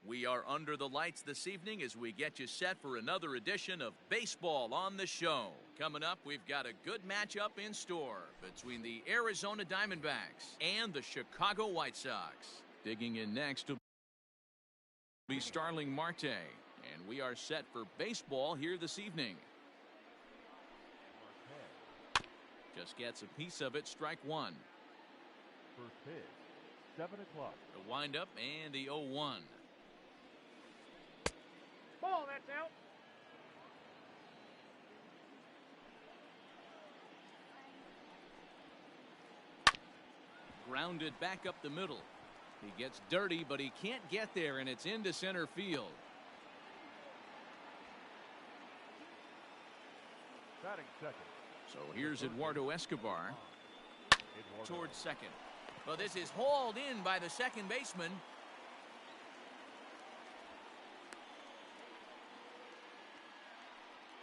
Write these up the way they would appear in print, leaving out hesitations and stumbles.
We are under the lights this evening as we get you set for another edition of Baseball on the Show. Coming up, we've got a good matchup in store between the Arizona Diamondbacks and the Chicago White Sox. Digging in next will be Starling Marte, and we are set for baseball here this evening. Just gets a piece of it, strike one. First pitch, 7 o'clock. The windup and the 0-1. Ball, that's out. Grounded back up the middle. He gets dirty, but he can't get there, and it's into center field. Batting second. So here's Eduardo Escobar towards second. Well, this is hauled in by the second baseman.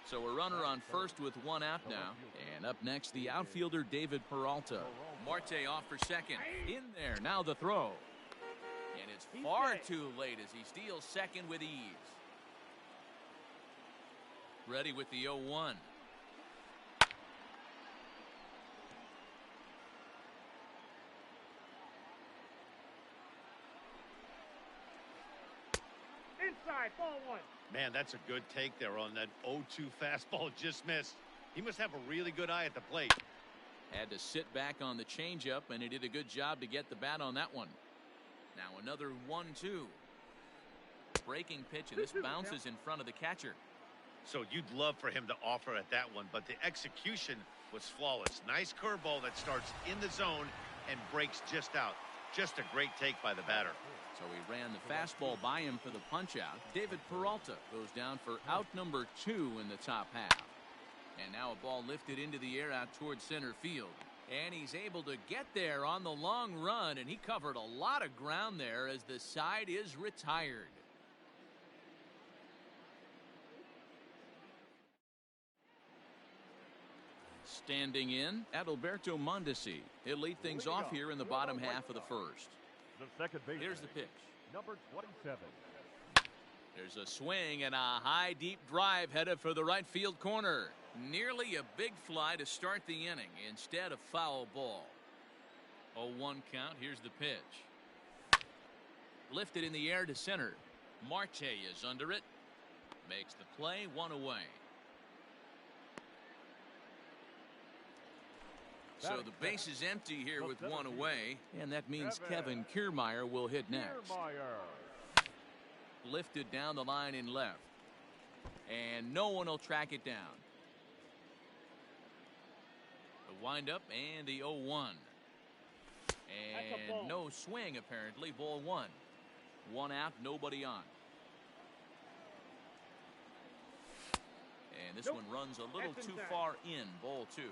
So a runner on first with one out now. And up next, the outfielder David Peralta. Marte off for second. In there, now the throw. And it's far too late as he steals second with ease. Ready with the 0-1. Inside, ball one. Man, that's a good take there on that 0-2 fastball. Just missed. He must have a really good eye at the plate. Had to sit back on the changeup, and he did a good job to get the bat on that one. Now another 1-2. Breaking pitch, and this bounces in front of the catcher. So you'd love for him to offer at that one, but the execution was flawless. Nice curveball that starts in the zone and breaks just out. Just a great take by the batter. So he ran the fastball by him for the punch-out. David Peralta goes down for out number 2 in the top half. And now a ball lifted into the air out towards center field. And he's able to get there on the long run, and he covered a lot of ground there as the side is retired. Standing in, Adalberto Mondesi. He'll lead things off here in the bottom half of the first. The second base. Here's the pitch. Number 27. There's a swing and a high deep drive headed for the right field corner. Nearly a big fly to start the inning instead of foul ball. 0-1 count. Here's the pitch. Lifted in the air to center. Marte is under it. Makes the play, one away. So the base is empty here with one away, and that means Kevin Kiermaier will hit next. Lifted down the line in left, and no one will track it down. The windup and the 0-1, and no swing apparently. Ball one. One out, nobody on. And this one runs a little too far in. Ball two.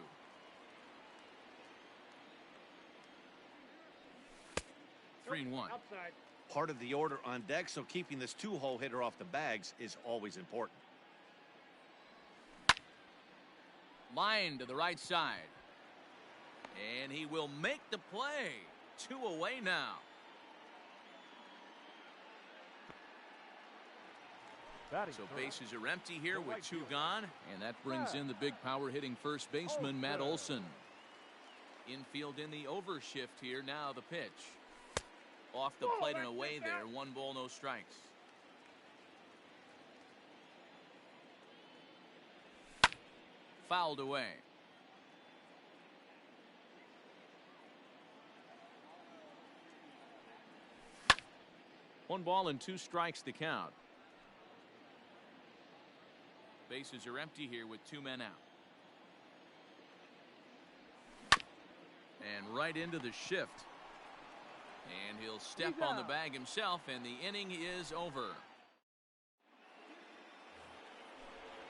Three and one. Outside. Part of the order on deck, so keeping this two-hole hitter off the bags is always important. Line to the right side. And he will make the play. Two away now. So bases are empty here with two gone. And that brings in the big power hitting first baseman, Matt Olson. Infield in the overshift here. Now the pitch. Off the plate and away there. 1 ball, no strikes. Fouled away. One ball and 2 strikes to count. Bases are empty here with 2 men out. And right into the shift. And he'll step on the bag himself, and the inning is over.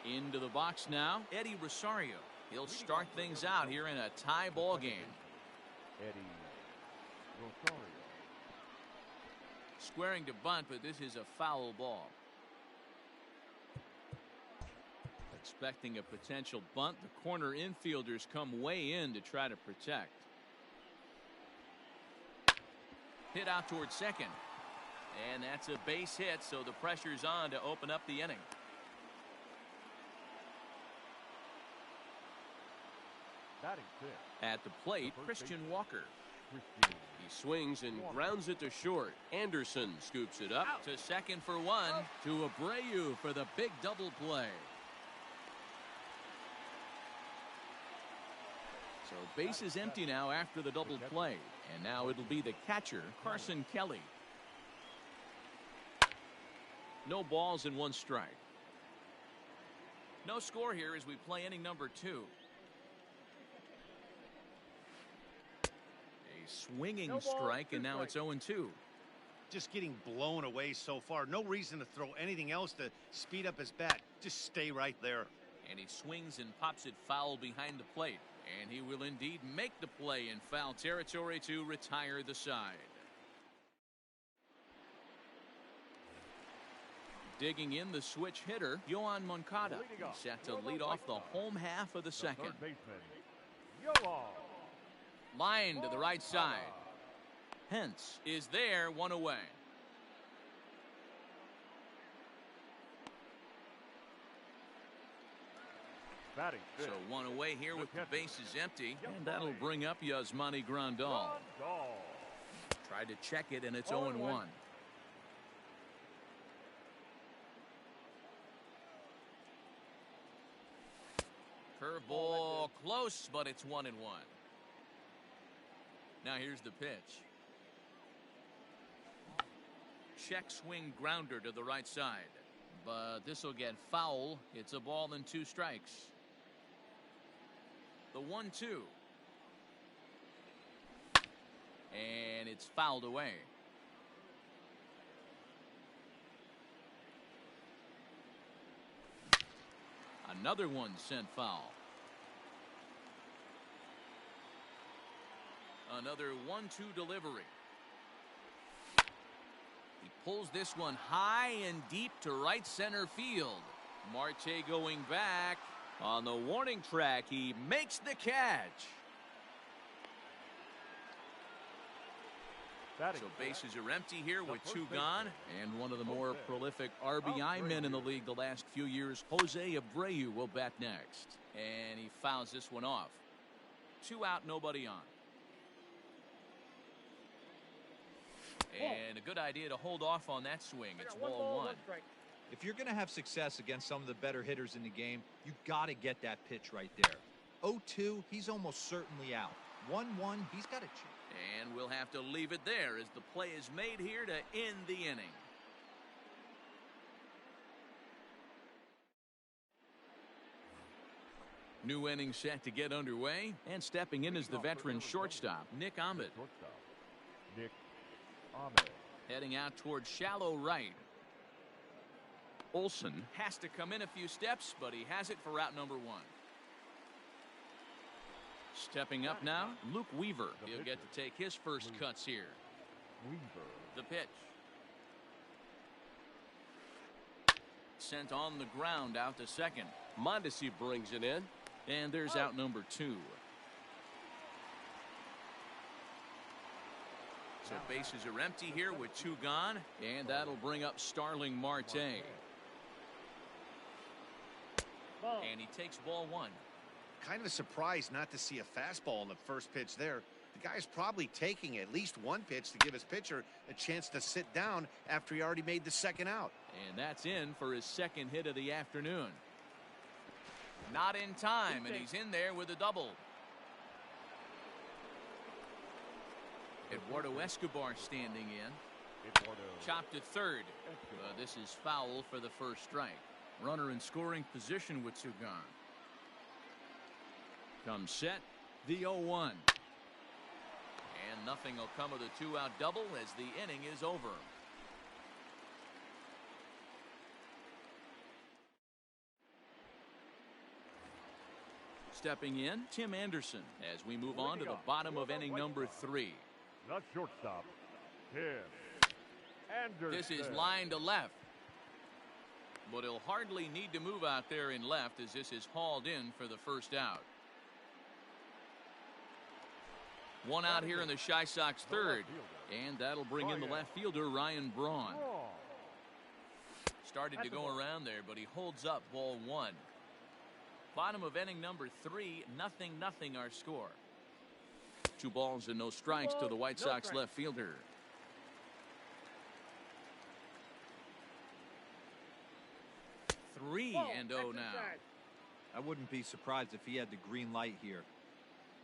Into the box now, Eddie Rosario. He'll start things out here in a tie ball game. Eddie Rosario. Squaring to bunt, but this is a foul ball. Expecting a potential bunt, the corner infielders come way in to try to protect. Hit out towards second. And that's a base hit, so the pressure's on to open up the inning. Batting fifth. At the plate, Christian Walker. Christian. He swings and grounds it to short. Anderson scoops it up. To second for one. To Abreu for the big double play. So base is empty now after the double play. And now it'll be the catcher, Carson Kelly. No balls and one strike. No score here as we play inning number 2. A swinging strike, and now it's 0-2. Just getting blown away so far. No reason to throw anything else to speed up his bat. Just stay right there. And he swings and pops it foul behind the plate. And he will indeed make the play in foul territory to retire the side. Digging in the switch hitter, Yohan Moncada. He's set to lead off the home half of the second. Third baseman, Yohan. Line to the right side. Hence is there, one away. Batting So fifth. one away here with the bases empty. And that'll bring up Yasmani Grandal. Grandal. Tried to check it, and it's 0-1. Curveball close, but it's 1-1. Now here's the pitch. Check swing grounder to the right side. But this will get foul. It's a ball and 2 strikes. The 1-2. And it's fouled away. Another one sent foul. Another 1-2 delivery. He pulls this one high and deep to right center field. Marte going back. On the warning track, he makes the catch. Batting So fifth. bases are empty here with The 2 first gone. baseman. And one of the more Jose prolific RBI men in the league the last few years, Jose Abreu, will bat next. And he fouls this one off. 2 out, nobody on. And a good idea to hold off on that swing. It's ball 1. If you're going to have success against some of the better hitters in the game, you got to get that pitch right there. 0-2, he's almost certainly out. 1-1, he's got a chance. And we'll have to leave it there as the play is made here to end the inning. New inning set to get underway, and stepping in is the veteran shortstop, Nick Ahmed. Shortstop, Nick Ahmed. Heading out towards shallow right. Olson has to come in a few steps, but he has it for route number 1. Stepping up now, Luke Weaver. He'll get to take his first cuts here. Weaver. The pitch. Sent on the ground out to second. Mondesi brings it in. And there's out number 2. So bases are empty here with 2 gone. And that'll bring up Starling Marte. And he takes ball 1. Kind of surprised not to see a fastball in the first pitch there. The guy's probably taking at least one pitch to give his pitcher a chance to sit down after he already made the second out. And that's in for his second hit of the afternoon. Not in time, and he's in there with a double. Eduardo Escobar standing in. Eduardo. Chopped to third. This is foul for the first strike. Runner in scoring position with 2 gone. Comes set, the 0-1. And nothing will come of the 2-out double as the inning is over. Stepping in, Tim Anderson, as we move on to the bottom of inning number 3. The shortstop, Tim Anderson. This is line to left. But he'll hardly need to move out there in left as this is hauled in for the first out. 1 out here in the Chi Sox third. And that'll bring in the left fielder, Ryan Braun. Started to go around there, but he holds up ball one. Bottom of inning number 3, 0-0 our score. 2 balls and no strikes to the White Sox left fielder. Three and 0 now. I wouldn't be surprised if he had the green light here.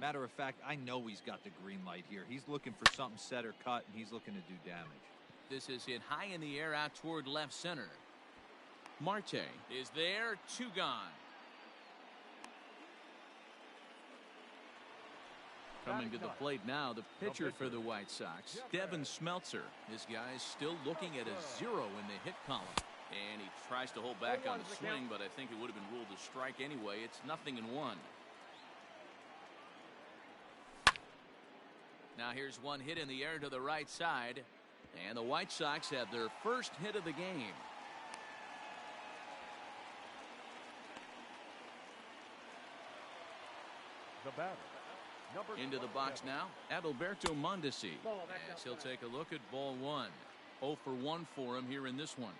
Matter of fact, I know he's got the green light here. He's looking for something set or cut, and he's looking to do damage. This is hit high in the air out toward left center. Marte is there, 2 gone. Coming to the plate now, the pitcher for the White Sox, Devin Smeltzer. This guy's still looking at a 0 in the hit column. And he tries to hold back on the swing, but I think it would have been ruled a strike anyway. It's 0-1. Now here's one hit in the air to the right side. And the White Sox have their first hit of the game. The batter. Into the box now, Adalberto Mondesi. As he'll take a look at ball 1. 0 for 1 for him here in this one.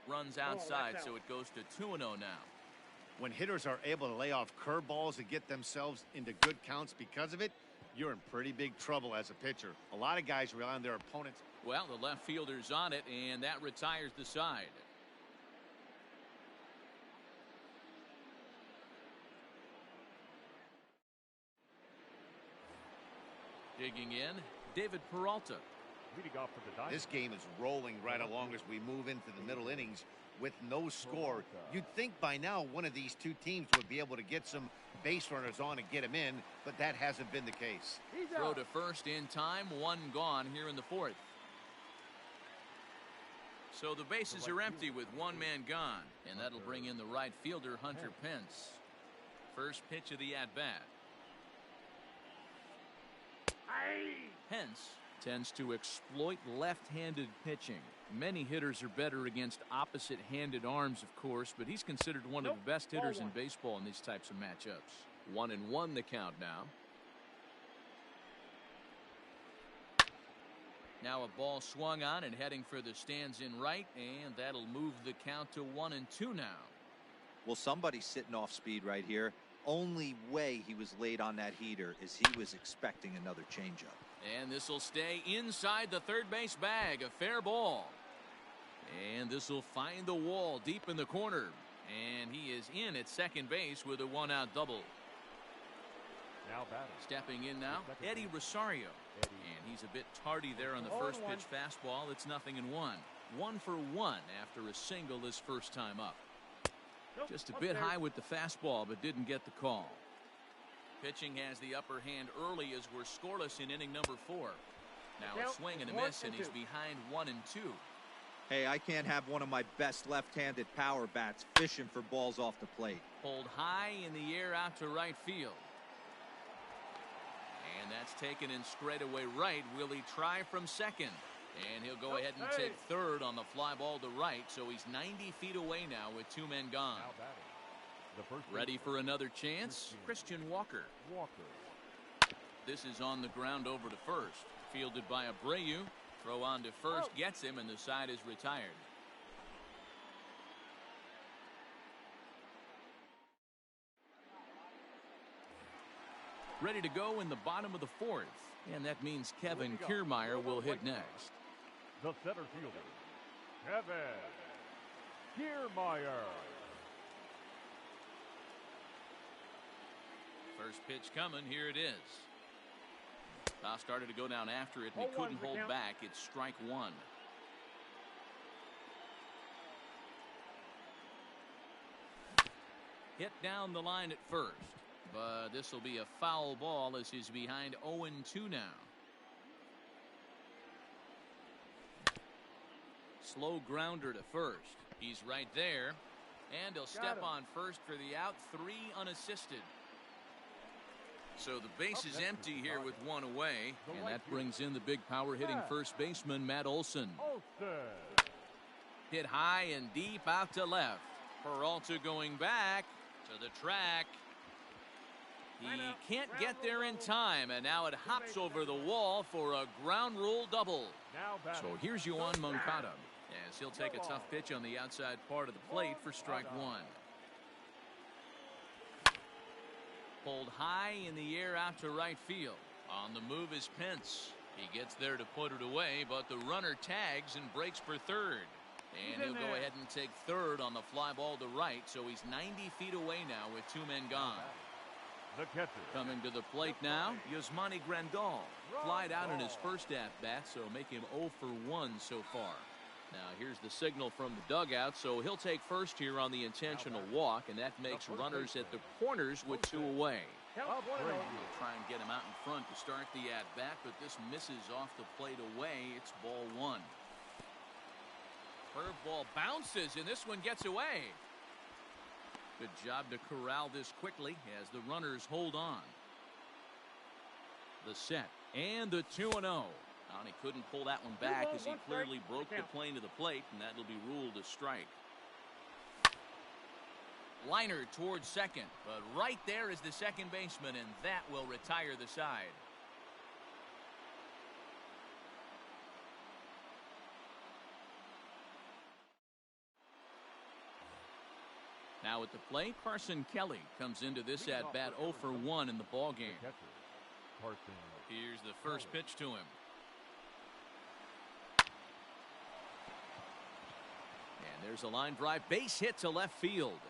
Runs outside, so it goes to 2-0 now. When hitters are able to lay off curveballs and get themselves into good counts because of it, you're in pretty big trouble as a pitcher. A lot of guys rely on their opponents. Well, the left fielder's on it, and that retires the side. Digging in, David Peralta. Leading off for the Diamondbacks. This game is rolling right along as we move into the middle innings with no score. You'd think by now one of these two teams would be able to get some base runners on and get them in, but that hasn't been the case. Throw to first in time, 1 gone here in the 4th. So the bases are empty with 1 man gone, and that'll bring in the right fielder, Hunter Pence. First pitch of the at-bat. Pence tends to exploit left-handed pitching. Many hitters are better against opposite-handed arms, of course, but he's considered one of the best hitters in baseball in these types of matchups. 1-1 the count now. Now a ball swung on and heading for the stands in right, and that'll move the count to 1-2 now. Well, somebody's sitting off speed right here. Only way he was late on that heater is he was expecting another changeup. And this will stay inside the third base bag. A fair ball. And this will find the wall deep in the corner. And he is in at second base with a 1-out double. Now batting. Stepping in now, Eddie Rosario. And he's a bit tardy there on the first pitch fastball. It's 0-1. 1 for 1 after a single his first time up. Just a bit high with the fastball, but didn't get the call. Pitching has the upper hand early as we're scoreless in inning number 4. Now a swing and a miss, and he's behind 1-2. Hey, I can't have one of my best left-handed power bats fishing for balls off the plate. Pulled high in the air out to right field. And that's taken in straightaway right. Will he try from second? And he'll go ahead and take third on the fly ball to right, so he's 90 feet away now with 2 men gone. Ready for another chance? Christian Walker. This is on the ground over to first. Fielded by Abreu. Throw on to first, gets him, and the side is retired. Ready to go in the bottom of the 4th. And that means Kevin Kiermaier will hit next. The center fielder, Kevin Kiermaier. First pitch coming. Here it is. Foul started to go down after it, and he couldn't hold back. It's strike 1. Hit down the line at first. But this will be a foul ball as he's behind 0-2 now. Slow grounder to first. He's right there. And he'll step on first for the out. 3 unassisted. So the base is empty here with 1 away. And that brings in the big power hitting first baseman, Matt Olson. Hit high and deep out to left. Peralta going back to the track. He can't get there in time, and now it hops over the wall for a ground rule double. So here's Yohan Moncada, as he'll take a tough pitch on the outside part of the plate for strike one. Pulled high in the air out to right field. On the move is Pence. He gets there to put it away, but the runner tags and breaks for third. And he'll go ahead and take third on the fly ball to right, so he's 90 feet away now with two men gone. The catcher. Coming to the plate now, Yasmani Grandal. Flied out in his first at-bat, so make him 0 for 1 so far. Now here's the signal from the dugout, so he'll take first here on the intentional walk, and that makes runners at the corners with two away. He'll try and get him out in front to start the at-bat, but this misses off the plate away. It's ball one. Curveball bounces, and this one gets away. Good job to corral this quickly as the runners hold on. The set and the 2-0. And he couldn't pull that one back as he clearly broke the plane to the plate, and that'll be ruled a strike. Liner towards second, but right there is the second baseman, and that will retire the side. Now at the plate, Carson Kelly comes into this at-bat 0 for 1 in the ballgame. Here's the first pitch to him. And there's a line drive, base hit to left field.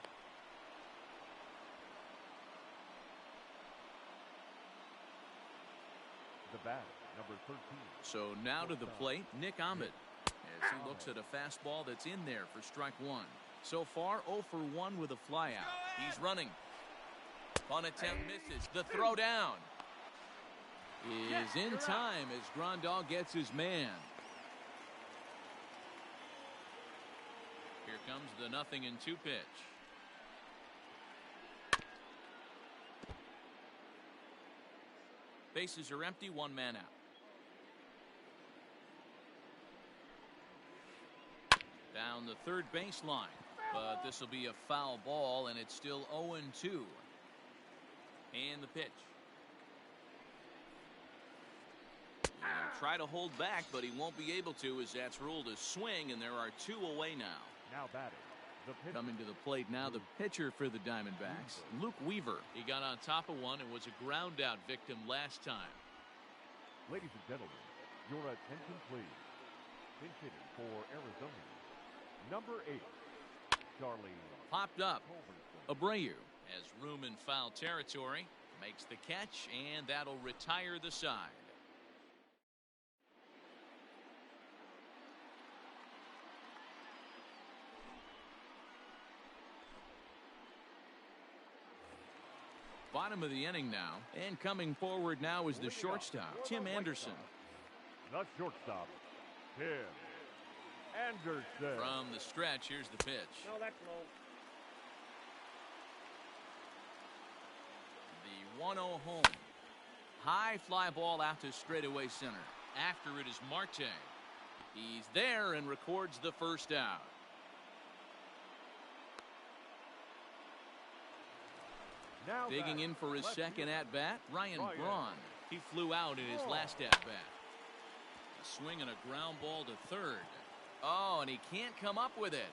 The bat, number 13. So now to the plate, Nick Ahmed, as he looks at a fastball that's in there for strike one. So far, 0 for 1 with a flyout. He's running. Bunt attempt misses. The throw down is in time as Grandal gets his man. Here comes the 0-2 pitch. Bases are empty, one man out. Down the third baseline, but this will be a foul ball, and it's still 0-2. And the pitch. He'll try to hold back, but he won't be able to, as that's ruled a swing, and there are two away now. Now batting. Coming to the plate now, the pitcher for the Diamondbacks, Luke Weaver. He got on top of one and was a ground out victim last time. Ladies and gentlemen, your attention please. Pinch hitting for Arizona, number 8, Charlie. Popped up. Abreu has room in foul territory, makes the catch, and that'll retire the side. Bottom of the inning now, and coming forward now is the shortstop, Tim Anderson. The shortstop, Tim Anderson. From the stretch, here's the pitch. No, that's low. The 1-0 home. High fly ball out to straightaway center. After it is Marte. He's there and records the first out. Now Digging in for his second at-bat, Ryan Braun. He flew out in his last at-bat. A swing and a ground ball to third. Oh, and he can't come up with it.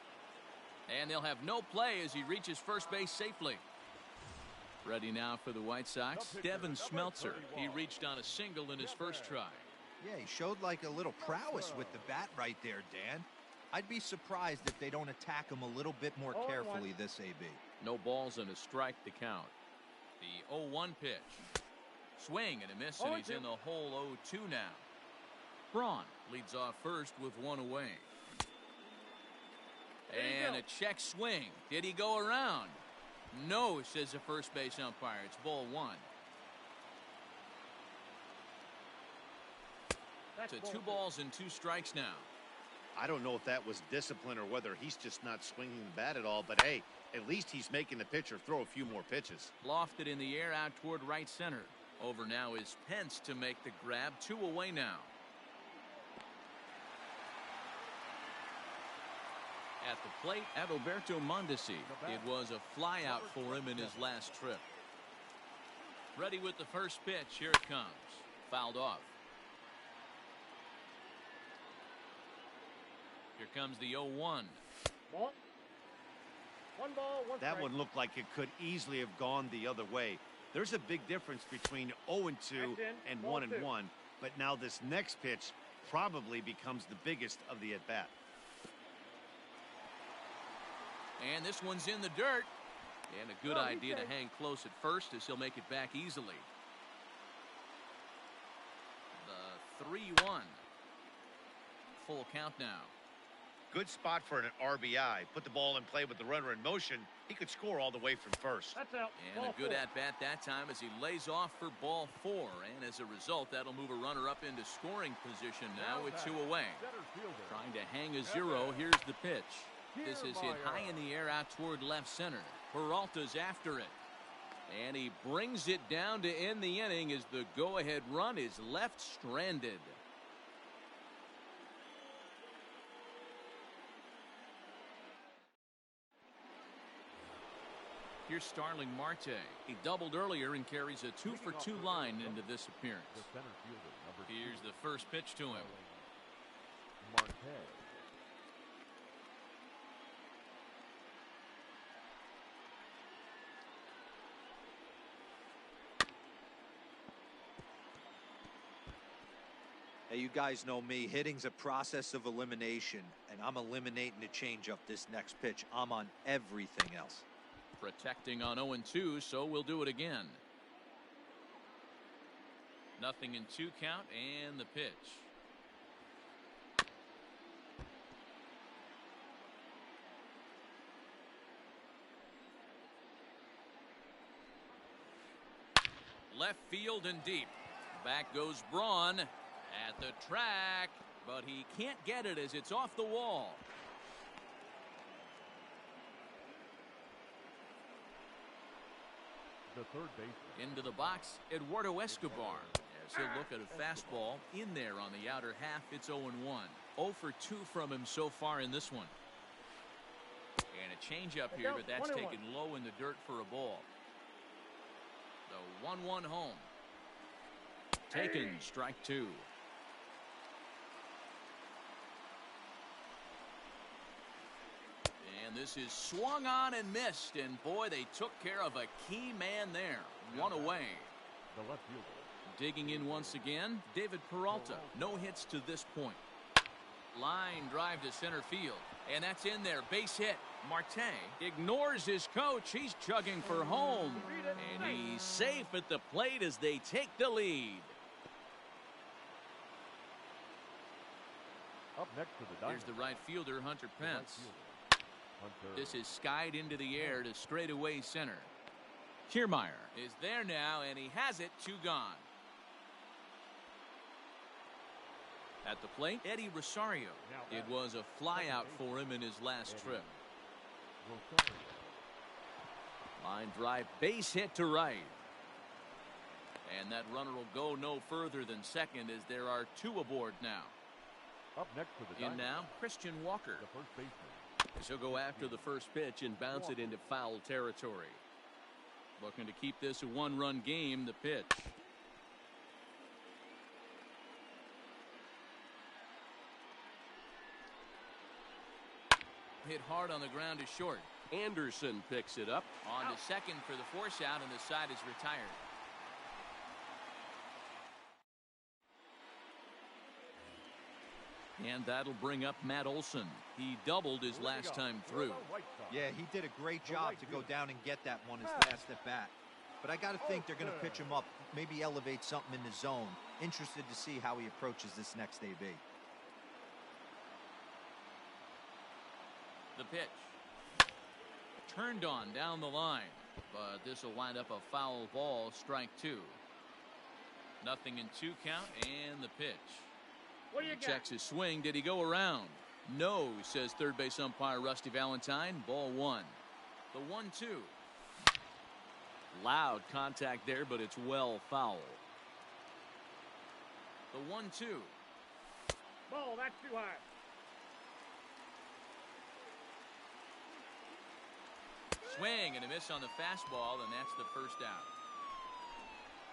And they'll have no play as he reaches first base safely. Ready now for the White Sox, Devin Smeltzer. He reached on a single in his first try. Yeah, he showed like a little prowess with the bat right there, Dan. I'd be surprised if they don't attack him a little bit more carefully this AB. No balls and a strike to count. The 0-1 pitch. Swing and a miss, and he's in the hole 0-2 now. Braun leads off first with one away. And a check swing. Did he go around? No, says the first base umpire. It's ball one. So 2 balls and 2 strikes now. I don't know if that was discipline or whether he's just not swinging the bat at all, but hey, at least he's making the pitcher throw a few more pitches. Lofted in the air out toward right center. Over now is Pence to make the grab. 2 away now. At the plate, Adalberto Mondesi. It was a flyout for him in his last trip. Ready with the first pitch. Here it comes. Fouled off. Here comes the 0-1. Ball. One ball, one That strike. one looked like it could easily have gone the other way. There's a big difference between 0-2 and Ball 1-1, two. but now this next pitch probably becomes the biggest of the at-bat. And this one's in the dirt. And a good Oh, he's idea to safe. hang close at first as he'll make it back easily. The 3-1. Full count now. Good spot for an RBI. Put the ball in play with the runner in motion. He could score all the way from first. That's out. And Ball a good four. at-bat that time as he lays off for ball 4. And as a result, that'll move a runner up into scoring position now with 2 away. Center fielder. Trying to hang a 0. Here's the pitch. This is hit high in the air out toward left center. Peralta's after it. And he brings it down to end the inning as the go-ahead run is left stranded. Here's Starling Marte. He doubled earlier and carries a 2-for-2 line into this appearance. The center fielder, number 2. Here's the first pitch to him. Marte. Hey, you guys know me. Hitting's a process of elimination, and I'm eliminating the changeup this next pitch. I'm on everything else. Protecting on 0-2, so we'll do it again. Nothing in 2 count and the pitch. Left field and deep. Back goes Braun at the track, but he can't get it as it's off the wall. The third baseman. Into the box, Eduardo Escobar. As he'll look at a fastball in there on the outer half, it's 0-1. 0 for 2 from him so far in this one. And a changeup here, but that's taken low in the dirt for a ball. The 1-1 home. Taken, strike 2. And this is swung on and missed, and boy, they took care of a key man there. 1 away. The left fielder. Digging in once again, David Peralta. No hits to this point. Line drive to center field, and that's in there. Base hit. Marte ignores his coach. He's chugging for home, and he's safe at the plate as they take the lead. Up next to the Here's the right fielder, Hunter The right Pence. fielder, Hunter. This is skied into the air to straightaway center. Kiermaier is there now, and he has it. 2 gone. At the plate, Eddie Rosario. It was a flyout for him in his last trip. Rosario. Line drive, base hit to right. And that runner will go no further than second as there are 2 aboard now. Up next to the In diamond, now, Christian Walker. the first baseman. As he'll go after the first pitch and bounce it into foul territory. Looking to keep this a 1-run game, the pitch. Hit hard on the ground to short. Anderson picks it up. On to second for the force out, and the side is retired. And that'll bring up Matt Olson. He doubled his last time through. Yeah, he did a great job to go down and get that one his last at bat. But I got to think they're going to pitch him up, maybe elevate something in the zone. Interested to see how he approaches this next AB. The pitch. Turned on down the line, but this will wind up a foul ball, strike 2. Nothing in 2 count, and the pitch. What do you got? Checks his swing. Did he go around? No, says third base umpire Rusty Valentine. Ball 1. The 1-2. Loud contact there, but it's well foul. The 1-2. Ball, that's too high. Swing and a miss on the fastball, and that's the first out.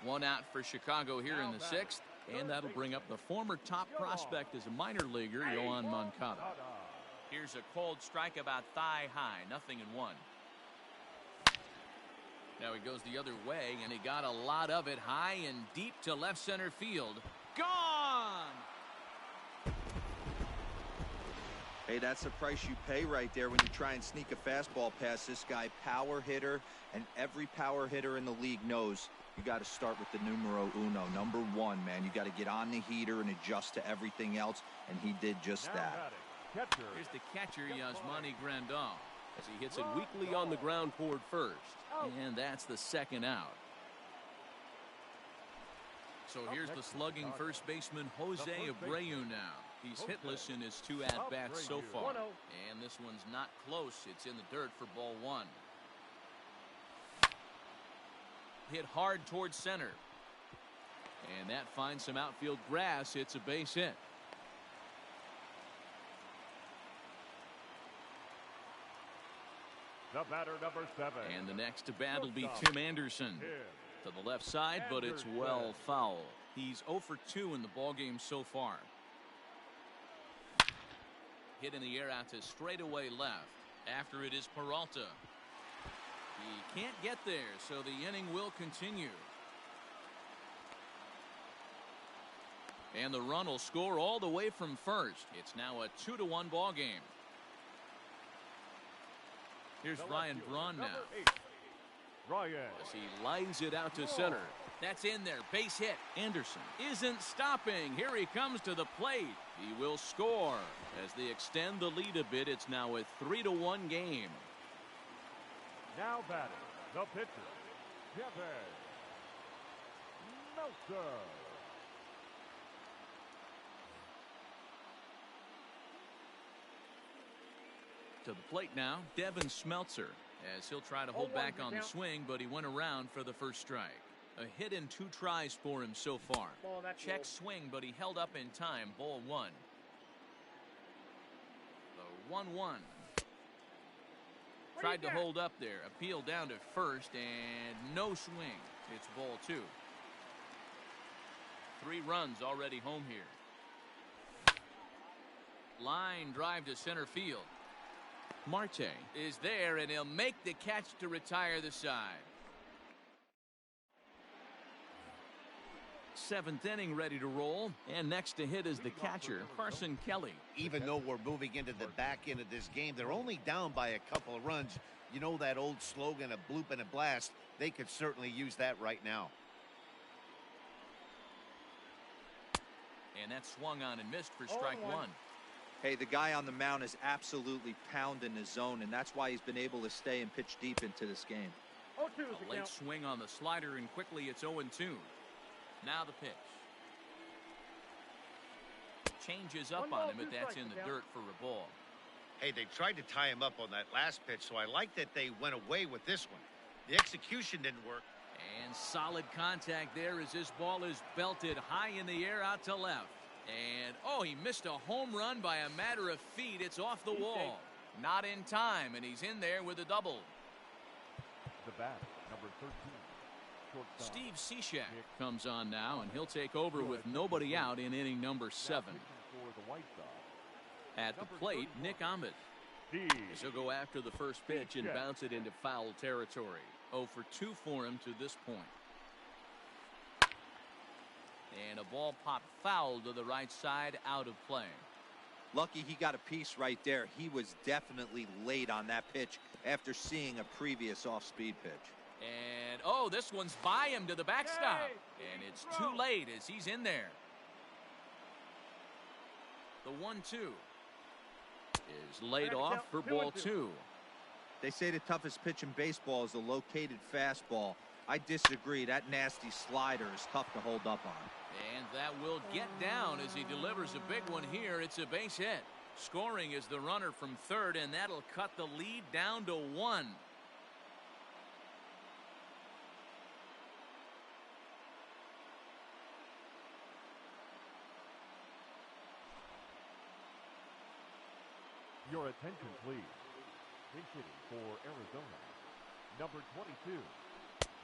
One out for Chicago here in the 6th, and that'll bring up the former top prospect as a minor leaguer, Yohan Moncada. Here's a cold strike about thigh high, 0-1. Now he goes the other way, and he got a lot of it high and deep to left center field. Gone! Hey, that's the price you pay right there when you try and sneak a fastball past this guy. Power hitter, and every power hitter in the league knows you got to start with the numero uno, number 1, man. You got to get on the heater and adjust to everything else, and he did just that. Here's the catcher, Yasmani Grandal, as he hits it weakly on the ground toward first. And that's the 2nd out. So here's the slugging first baseman Jose Abreu now. He's hitless in his 2 at-bats so far. And this one's not close. It's in the dirt for ball 1. Hit hard towards center. And that finds some outfield grass. It's a base hit. The batter, number 7. And the next to bat will be Tim Anderson. To the left side, but it's well foul. He's 0 for 2 in the ballgame so far. Hit in the air out to straightaway left. After it is Peralta. He can't get there, so the inning will continue. And the run will score all the way from first. It's now a 2-1 ball game. Here's Ryan Braun now. As he lines it out to center. That's in there. Base hit. Anderson isn't stopping. Here he comes to the plate. He will score. As they extend the lead a bit, it's now a 3-1 game. Now batting, the pitcher, Kevin Meltzer. To the plate now, Devin Smeltzer, as he'll try to hold back on the swing, but he went around for the first strike. A hit and 2 tries for him so far. Check swing, but he held up in time. Ball 1. The 1-1. Tried to hold up there. Appeal down to first, and no swing. It's ball 2. 3 runs already home here. Line drive to center field. Marte is there, and he'll make the catch to retire the side. 7th inning ready to roll, and next to hit is the catcher, Carson Kelly. Even though we're moving into the back end of this game, they're only down by a couple of runs. You know that old slogan, a bloop and a blast. They could certainly use that right now. And that swung on and missed for strike 1. Hey, the guy on the mound is absolutely pounding the zone, and that's why he's been able to stay and pitch deep into this game. A late swing on the slider, and quickly it's 0-2. Now the pitch. Changes up on him, but that's in the dirt for a ball. Hey, they tried to tie him up on that last pitch, so I like that they went away with this one. The execution didn't work. And solid contact there as this ball is belted high in the air out to left. And, oh, he missed a home run by a matter of feet. It's off the wall. Not in time, and he's in there with a double. The bat, number 13. Steve Cishek comes on now, and he'll take over with nobody out in inning number 7. At the plate, Nick Ahmed. He'll go after the first pitch and bounce it into foul territory. 0 for 2 for him to this point. And a ball popped foul to the right side, out of play. Lucky he got a piece right there. He was definitely late on that pitch after seeing a previous off-speed pitch. And, oh, this one's by him to the backstop. And it's too late as he's in there. The 1-2 is laid off for ball 2. They say the toughest pitch in baseball is a located fastball. I disagree. That nasty slider is tough to hold up on. And that will get down as he delivers a big one here. It's a base hit. Scoring is the runner from third, and that'll cut the lead down to 1. Your attention, please. Pinch hitting for Arizona, number 22,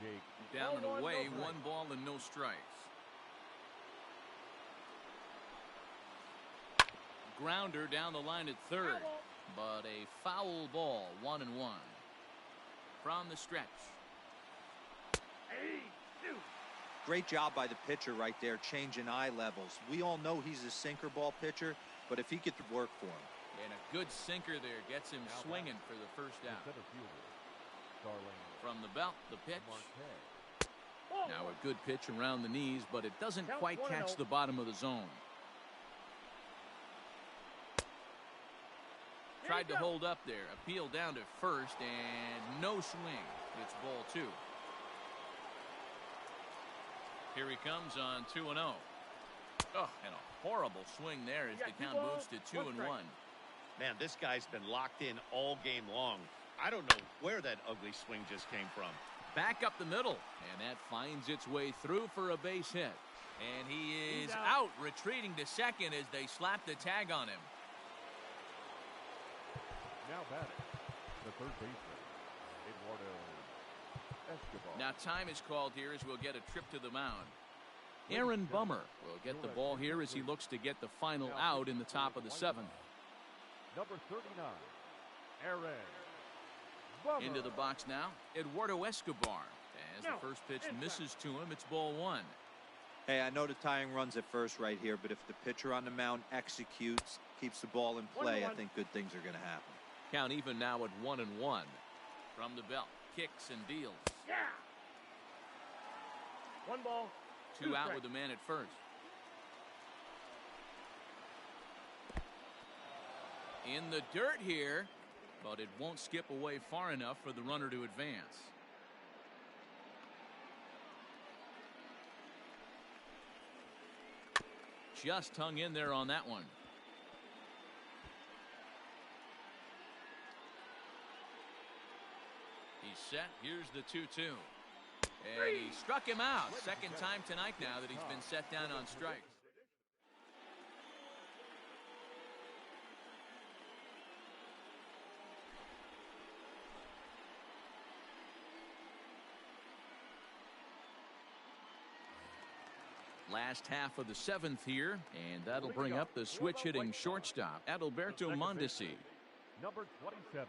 Jake. Down and Ball one, away, no strikes. 1 ball and no strikes. Grounder down the line at third, but a foul ball, 1-1. From the stretch. Great job by the pitcher right there, changing eye levels. We all know he's a sinker ball pitcher, but if he could work for him. And a good sinker there gets him swinging for the first out. Center fielder, Darlene From the belt, the pitch. Marte. Now a good pitch around the knees, but it doesn't Count quite 1-0. catch the bottom of the zone. Tried to hold up there. Appeal down to first, and no swing. It's ball 2. Here he comes on 2-0. Oh, and a horrible swing there as the count moves to 2-1. Man, this guy's been locked in all game long. I don't know where that ugly swing just came from. Back up the middle, and that finds its way through for a base hit. And he is out, retreating to second as they slap the tag on him. Now batting, the third baseman, Eduardo Escobar. Now time is called here as we'll get a trip to the mound. Aaron Bummer will get the ball here as he looks to get the final out in the top of the 7th. Number 39, Aaron Bummer. Into the box now, Eduardo Escobar. As the first pitch misses to him, it's ball 1. Hey, I know the tying runs at first right here, but if the pitcher on the mound executes, keeps the ball in play, I think good things are going to happen. Count even now at 1-1. From the belt, kicks and deals. Yeah. 1 ball. 2 out with the man at first. In the dirt here, but it won't skip away far enough for the runner to advance. Just hung in there on that one. He's set. Here's the 2-2. And he struck him out. Second time tonight now that he's been set down on strikes. Last half of the 7th here, and that'll bring up the switch hitting shortstop, Adalberto Mondesi. Number 27.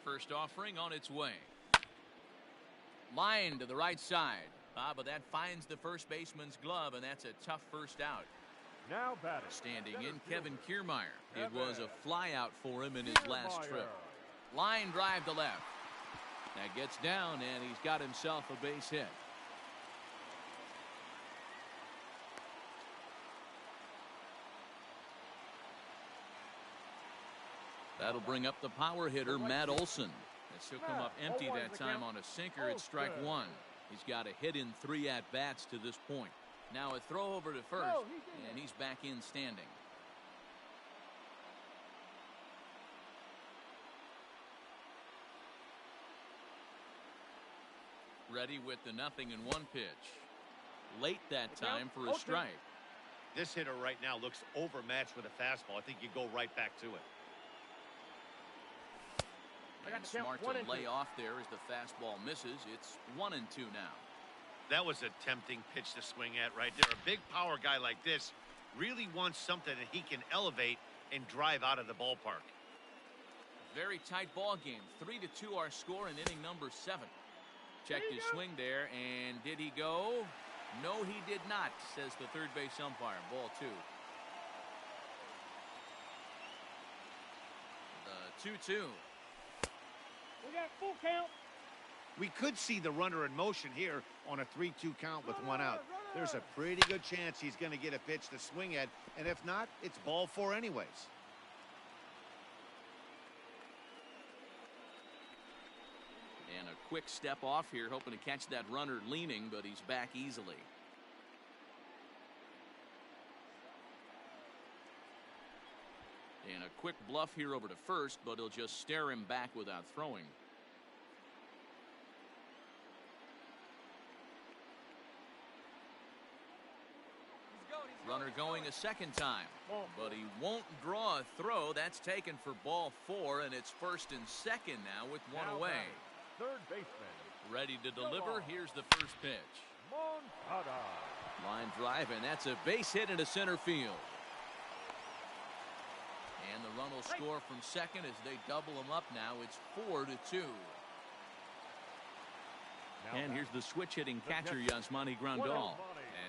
First offering on its way. Line to the right side. But that finds the first baseman's glove, and that's a tough first out. Now batting. Standing in, Kevin Kiermaier. It was a fly out for him in his last trip. Line drive to left. That gets down, and he's got himself a base hit. That'll bring up the power hitter, Matt Olson. As he'll come up empty that time on a sinker at strike 1. He's got a hit in 3 at-bats to this point. Now a throw over to first, and he's back in standing. Ready with the 0-1 pitch. Late that time for a strike. This hitter right now looks overmatched with a fastball. I think you go right back to it. And smart to lay off there as the fastball misses. It's 1-2 now. That was a tempting pitch to swing at right there. A big power guy like this really wants something that he can elevate and drive out of the ballpark. Very tight ball game. 3-2 our score in inning number 7. Checked his swing there, and did he go? No, he did not, says the third base umpire. Ball 2. The 2-2. We got full count. We could see the runner in motion here on a 3-2 count with 1 out. There's a pretty good chance he's going to get a pitch to swing at, and if not, it's ball 4 anyways. And a quick step off here, hoping to catch that runner leaning, but he's back easily. And a quick bluff here over to first, but he'll just stare him back without throwing. Runner going a second time, Ball. but he won't draw a throw. That's taken for ball 4, and it's 1st and 2nd now with one Now away. batting, third baseman, Ready to deliver. Here's the first pitch. Moncada. Line drive, and that's a base hit into center field. And the run will score from second as they double him up now. It's 4-2. And here's the switch hitting catcher, Yasmani Grandal.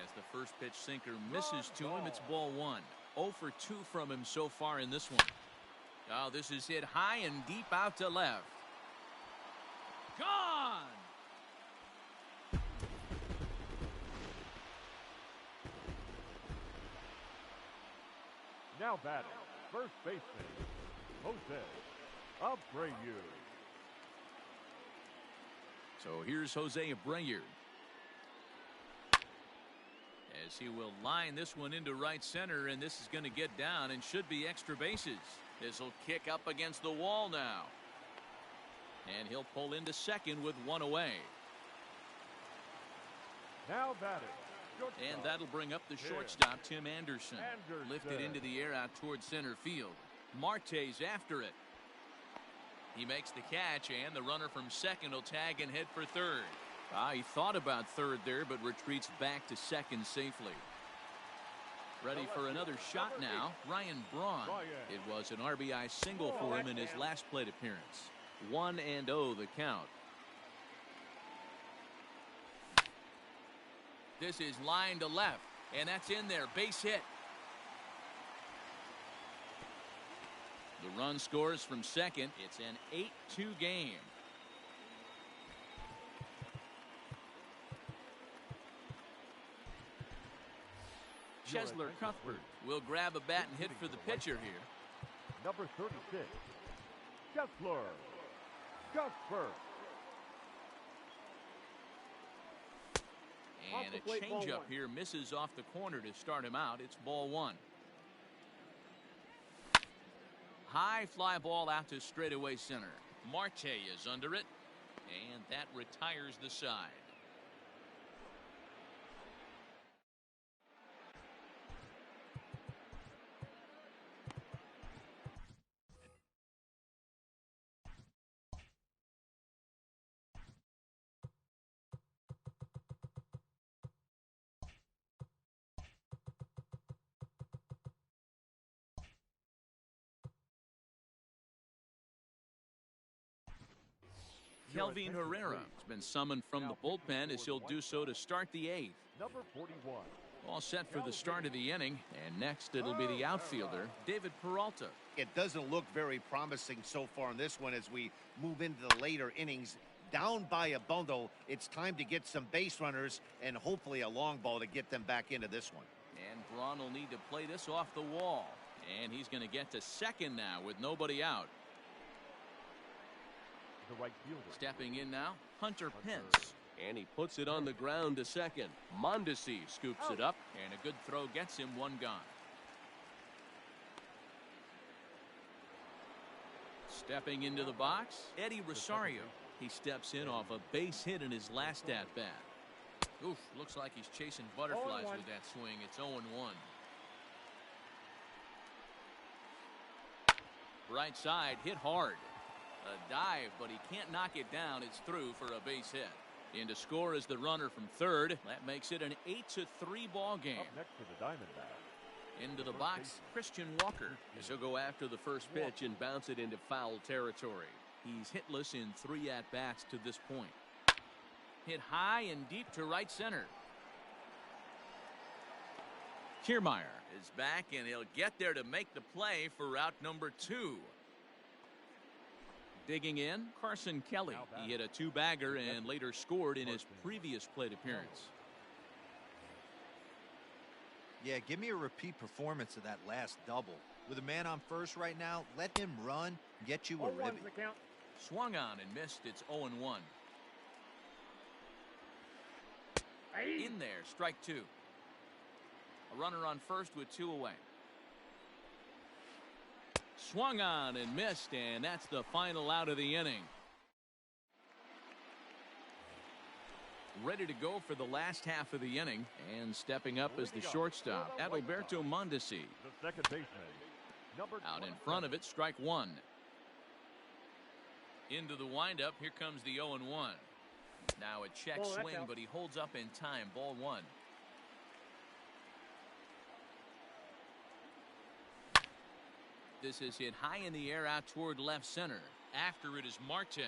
As the first pitch sinker misses to him, it's ball 1. 0 for 2 from him so far in this one. Oh, this is hit high and deep out to left. Gone! Now batting, first baseman, Jose Abreu. So here's Jose Abreu. As he will line this one into right center, and this is going to get down and should be extra bases. This will kick up against the wall now. And he'll pull into second with one away. Now batting, shortstop, And that'll bring up the shortstop, Tim Anderson. Lifted into the air out towards center field. Marte's after it. He makes the catch, and the runner from second will tag and head for third. He thought about third there, but retreats back to second safely. Ready for another shot now, Ryan Braun. It was an RBI single for him in his last plate appearance. 1-0 the count. This is line to left, and that's in there. Base hit. The run scores from second. It's an 8-2 game. Chesler Cuthbert will grab a bat and hit for the pitcher here. number 36, Chesler Cuthbert. And a changeup here misses off the corner to start him out. It's ball 1. High fly ball out to straightaway center. Marte is under it, and that retires the side. Kelvin Herrera has been summoned from the bullpen as he'll do so to start the 8th. Number 41. All set for the start of the inning, and next it'll be the outfielder, David Peralta. It doesn't look very promising so far in this one as we move into the later innings. Down by a bundle, it's time to get some base runners and hopefully a long ball to get them back into this one. And Braun will need to play this off the wall, and he's going to get to second now with nobody out. The right fielder. Stepping in now, Hunter Pence. And he puts it on the ground to second. Mondesi scoops it up. And a good throw gets him one gone. Stepping into the box, Eddie Rosario. He steps in off a base hit in his last at-bat. Oof, looks like he's chasing butterflies with that swing. It's 0-1. Right side, hit hard. A dive, but he can't knock it down. It's through for a base hit. In to score is the runner from third. That makes it an 8-3 ball game. Up next to the Diamondbacks. Into the box, Christian Walker. As he'll go after the first pitch and bounce it into foul territory. He's hitless in 3 at-bats to this point. Hit high and deep to right center. Kiermaier is back, and he'll get there to make the play for out number 2. Digging in, Carson Kelly. He hit a 2-bagger and later scored in his previous plate appearance. Yeah, give me a repeat performance of that last double. With a man on first right now, let him run, get you a ribby. Swung on and missed. It's 0-1. In there, strike 2. A runner on first with 2 away. Swung on and missed, and that's the final out of the inning. ready to go for the last half of the inning, and stepping up as the shortstop, Adalberto Mondesi. The second baseman, number Out in front of it, strike one. Into the windup, here comes the 0-1. Now a check swing, but he holds up in time. Ball one. This is hit high in the air out toward left center. After it is Marte.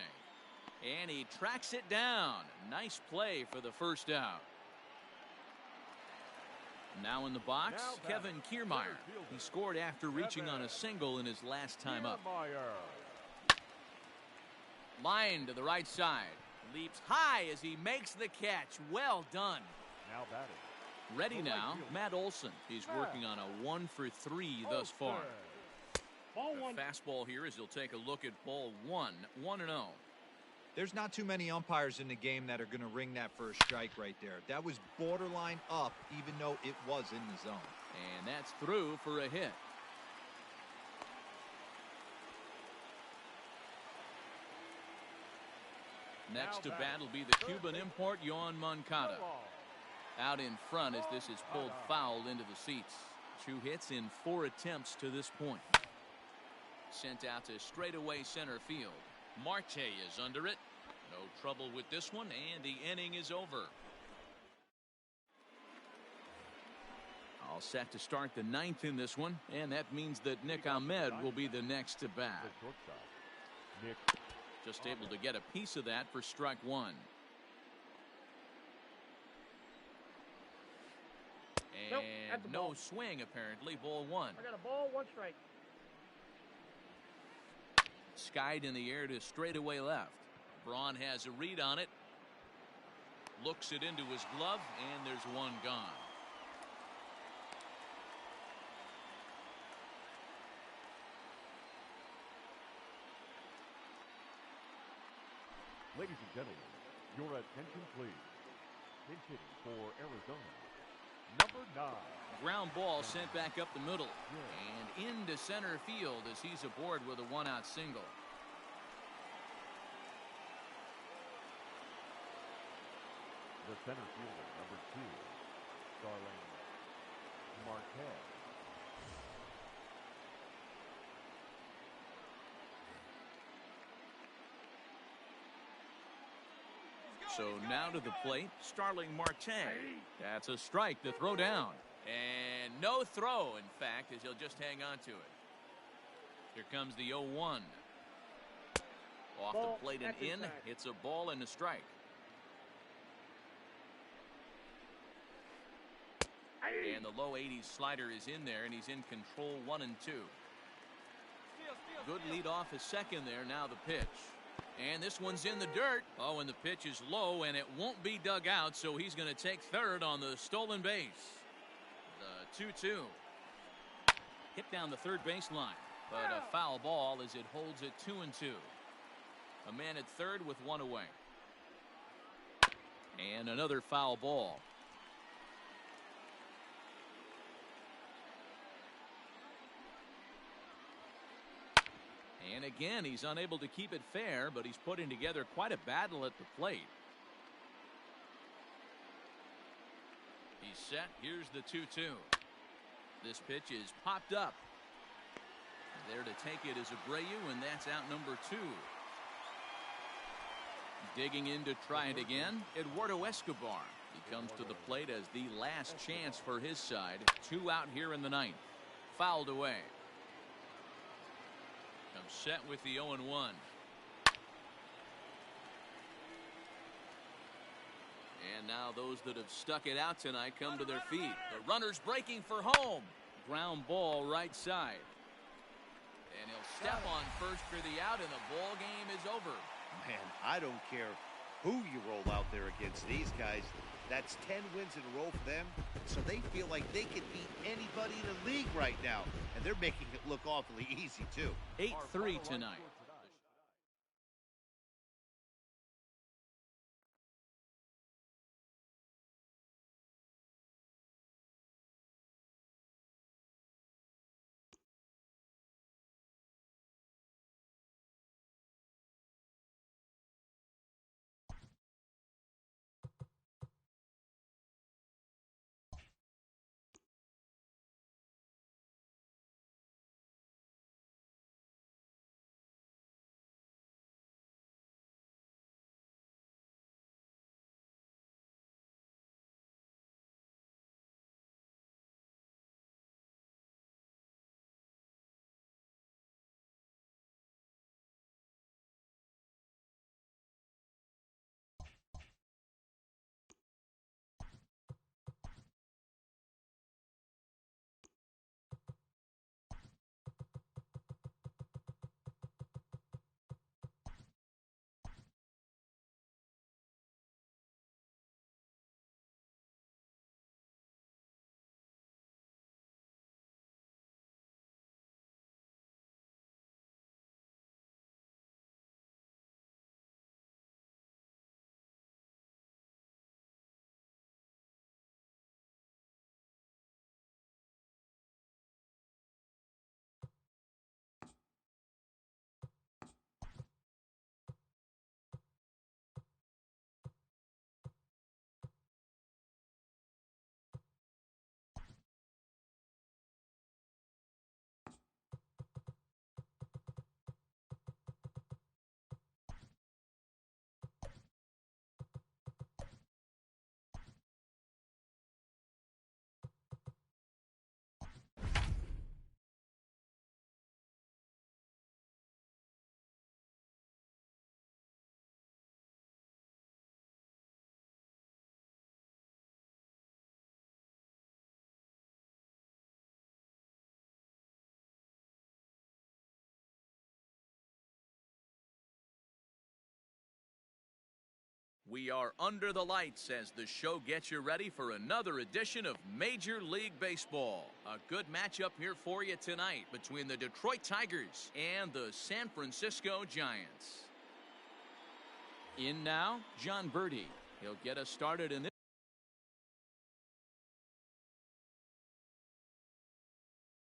And he tracks it down. Nice play for the first out. Now in the box, Kevin Kiermaier. He scored after reaching on a single in his last time up. Line to the right side. Leaps high as he makes the catch. Well done. Now batting. Ready now, Matt Olson. He's working on a 1 for 3 thus far. Ball one. Fastball here as he'll take a look at ball one. 1-0. There's not too many umpires in the game that are going to ring that for a strike right there. That was borderline up, even though it was in the zone. And that's through for a hit. Next to bat will be the Cuban import, Yohan Moncada. Out in front as this is pulled foul into the seats. 2 hits in 4 attempts to this point. Sent out to straightaway center field. Marte is under it. No trouble with this one, and the inning is over. All set to start the 9th in this one, and that means that Nick Ahmed will be the next to bat. Just able to get a piece of that for strike one. And no swing, apparently. Ball one. I got a ball, 1 strike. Skied in the air to straightaway left. Braun has a read on it. Looks it into his glove, and there's one gone. Ladies and gentlemen, your attention please. Pinch hitting for Arizona, number 9. Ground ball sent back up the middle and into center field as he's aboard with a 1-out single. The center fielder, number 2, Starling Marquez. So now to the plate, Starling Marte. That's a strike to throw down. And no throw, in fact, as he'll just hang on to it. Here comes the 0-1. Off the plate and in. It's a ball and a strike. And the low 80s slider is in there, and he's in control 1-2. Good lead off his second there. Now the pitch. And this one's in the dirt. Oh, and the pitch is low, and it won't be dug out, so he's going to take third on the stolen base. The 2-2. Hit down the third baseline, but a foul ball as it holds it 2-2. A man at third with 1 away. And another foul ball. And again, he's unable to keep it fair, but he's putting together quite a battle at the plate. He's set. Here's the 2-2. This pitch is popped up. There to take it is Abreu, and that's out number 2. Digging in to try it again, Eduardo Escobar. He comes to the plate as the last chance for his side. 2 out here in the 9th. Fouled away. Comes set with the 0-1. And now those that have stuck it out tonight come to their feet. The runner's breaking for home. Ground ball right side. And he'll step on first for the out, and the ball game is over. Man, I don't care who you roll out there against these guys. That's 10 wins in a row for them, so they feel like they can beat anybody in the league right now, and they're making it look awfully easy, too. 8-3 tonight. We are under the lights as the show gets you ready for another edition of Major League Baseball. A good matchup here for you tonight between the Detroit Tigers and the San Francisco Giants. In now, John Birdie. He'll get us started in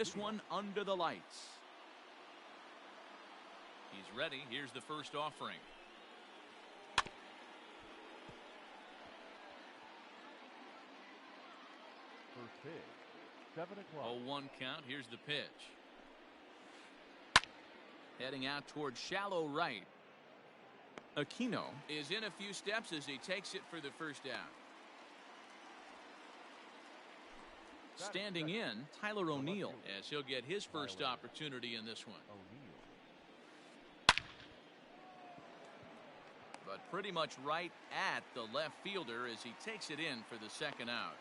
this one under the lights. He's ready. Here's the first offering. First pitch, 7 o'clock. 0-1 count. Here's the pitch. Heading out towards shallow right. Aquino is in a few steps as he takes it for the first out. Standing in, Tyler O'Neill, as he'll get his first opportunity in this one. But pretty much right at the left fielder as he takes it in for the second out.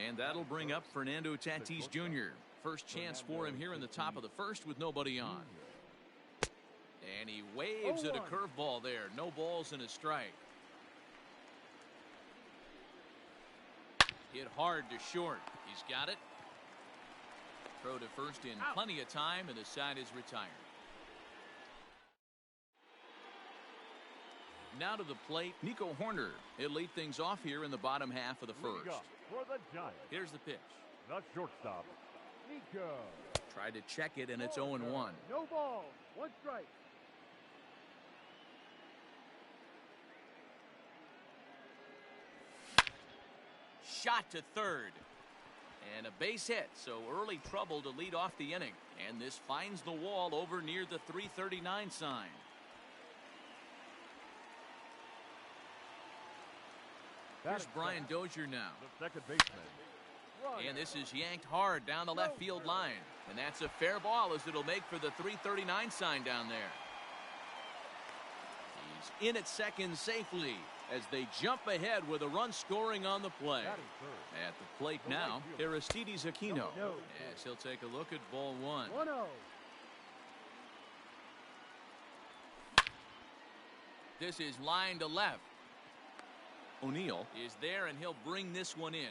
And that'll bring up Fernando Tatis Jr. First chance for him here in the top of the first with nobody on. And he waves at a curveball there. No balls and a strike. Hit hard to short. He's got it. Throw to first in plenty of time, and the side is retired. Now to the plate, Nico Horner. He'll lead things off here in the bottom half of the first. For the Giants, Here's the pitch. the shortstop, Nico. Tried to check it, and it's 0-1. No ball. One strike. Shot to third. And a base hit, so early trouble to lead off the inning. And this finds the wall over near the 339 sign. Here's Brian Dozier now. The second baseman. And this is yanked hard down the left field line. And that's a fair ball as it'll make for the 339 sign down there. He's in at second safely as they jump ahead with a run scoring on the play. At the plate now, Aristides Aquino. As he'll take a look at ball one. 1-0. This is line to left. O'Neill is there, and he'll bring this one in.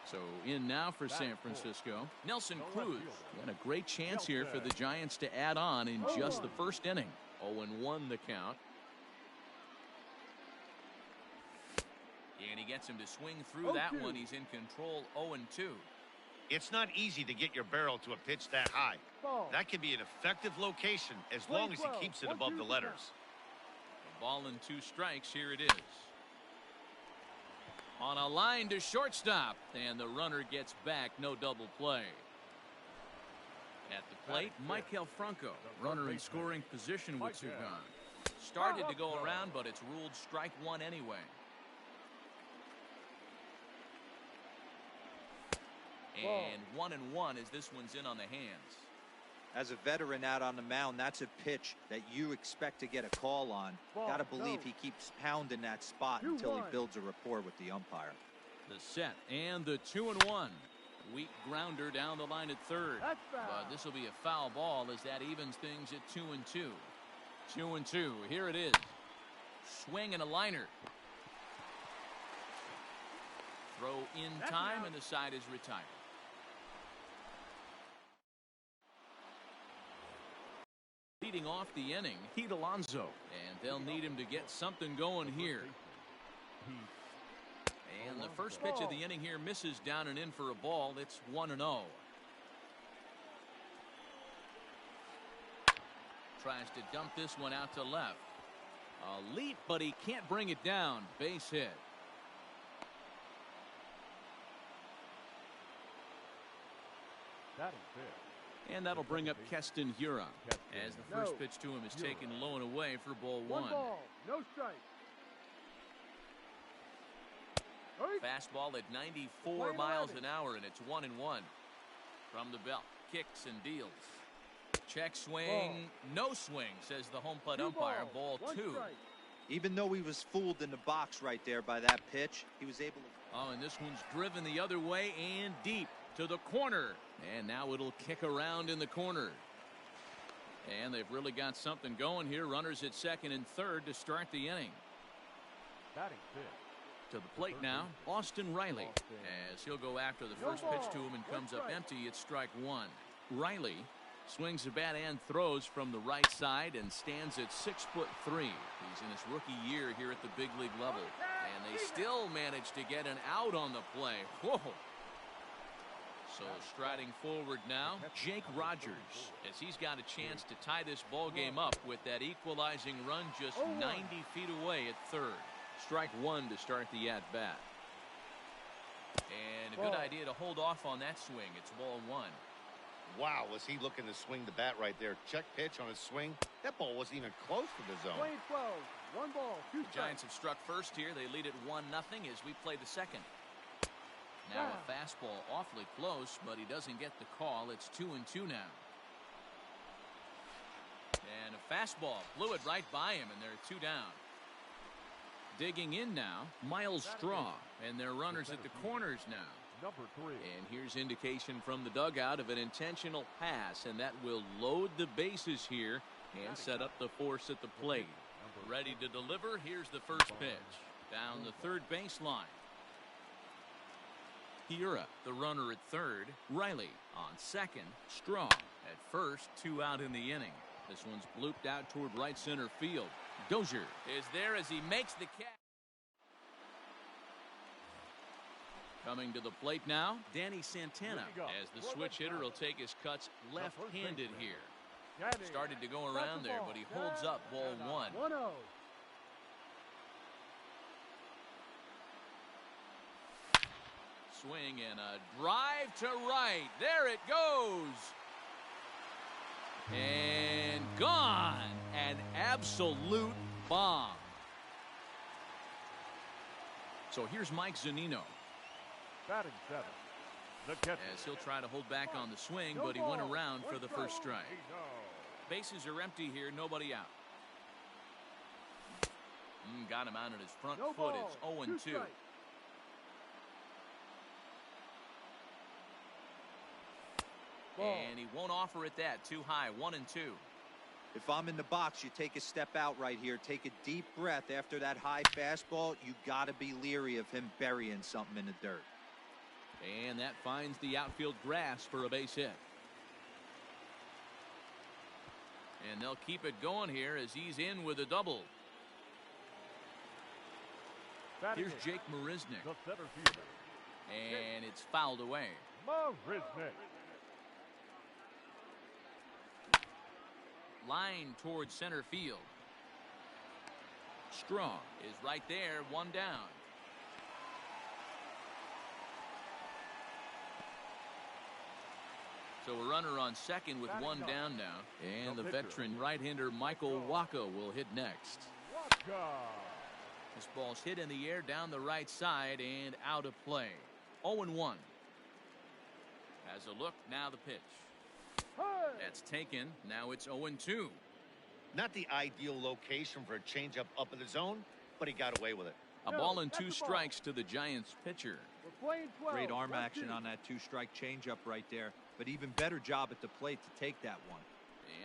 So in now for San Francisco, Nelson Cruz. And a great chance here for the Giants to add on in just the first inning. 0-1 the count. And he gets him to swing through that one. He's in control. 0-2. It's not easy to get your barrel to a pitch that high. That can be an effective location as long as he keeps it above the letters. A ball and 2 strikes. Here it is. On a line to shortstop, and the runner gets back. No double play. At the plate, Michael Franco, runner in scoring position with 2 gone. Started to go around, but it's ruled strike 1 anyway. And 1-1 as this one's in on the hands. As a veteran out on the mound, that's a pitch that you expect to get a call on. Got to believe he keeps pounding that spot until he builds a rapport with the umpire. The set and the 2-1. Weak grounder down the line at third. But this will be a foul ball as that evens things at 2-2. 2-2. Here it is. Swing and a liner. Throw in time, and the side is retired. Leading off the inning, Pete Alonso, and they'll need him to get something going here. And the first pitch of the inning here misses down and in for a ball. It's 1-0. Tries to dump this one out to left. A leap, but he can't bring it down. Base hit. That is it. And that'll bring up Keston Hiura as the first pitch to him is taken low and away for ball 1. 1 ball, no strike. Fastball at 94 miles an hour, and it's 1-1. From the belt, kicks and deals. Check swing, no swing, says the home plate umpire. Ball 2. Even though he was fooled in the box right there by that pitch, he was able to. Oh, and this one's driven the other way and deep to the corner. And now it'll kick around in the corner. And they've really got something going here. Runners at second and third to start the inning. Batting fifth. To the plate now, Austin Riley, as he'll go after the first pitch to him and comes up empty. It's strike one. Riley swings the bat and throws from the right side and stands at 6'3". He's in his rookie year here at the big league level, and they still manage to get an out on the play. Whoa! So striding forward now, Jake Rogers, as he's got a chance to tie this ball game up with that equalizing run just 90 feet away at third. Strike one to start the at-bat. And a good idea to hold off on that swing. It's ball one. Wow, was he looking to swing the bat right there. Check pitch on his swing. That ball wasn't even close to the zone. 12, 1 ball, 2 strikes. The Giants have struck first here. They lead at 1-0 as we play the second. Now a fastball awfully close, but he doesn't get the call. It's 2-2 now. And a fastball blew it right by him, and they're 2 down. Digging in now, Miles Straw, and their runners at the corners now. Number 3. And here's indication from the dugout of an intentional pass, and that will load the bases here and set up the force at the plate. Ready to deliver. Here's the first pitch. Down the third baseline. Hiura, the runner at third. Riley on second. Straw at first. 2 out in the inning. This one's blooped out toward right center field. Dozier is there as he makes the catch. Coming to the plate now, Danny Santana, as the switch hitter will take his cuts left-handed here. Started to go around there, but he holds up ball one. 1-0. Swing and a drive to right. There it goes. And gone. An absolute bomb. So here's Mike Zunino. Batting 7. The catcher. As he'll try to hold back on the swing, but he went around for the first strike. Bases are empty here, nobody out. Got him out at his front foot. It's 0-2. And he won't offer it that. Too high. 1-2. If I'm in the box, you take a step out right here. Take a deep breath after that high fastball. You got to be leery of him burying something in the dirt. And that finds the outfield grass for a base hit. And they'll keep it going here as he's in with a double. Here's Jake Marisnick. The center fielder. And it's fouled away. Marisnick. Line towards center field. Straw is right there, 1 down. So a runner on second with 1 down now. And the veteran right-hander Michael Waka will hit next. This ball's hit in the air down the right side and out of play. 0-1. As a look, now the pitch. That's taken. Now it's 0-2. Not the ideal location for a changeup up in the zone, but he got away with it. A ball and 2 strikes to the Giants pitcher. Great arm action on that 2-strike changeup right there, but even better job at the plate to take that one.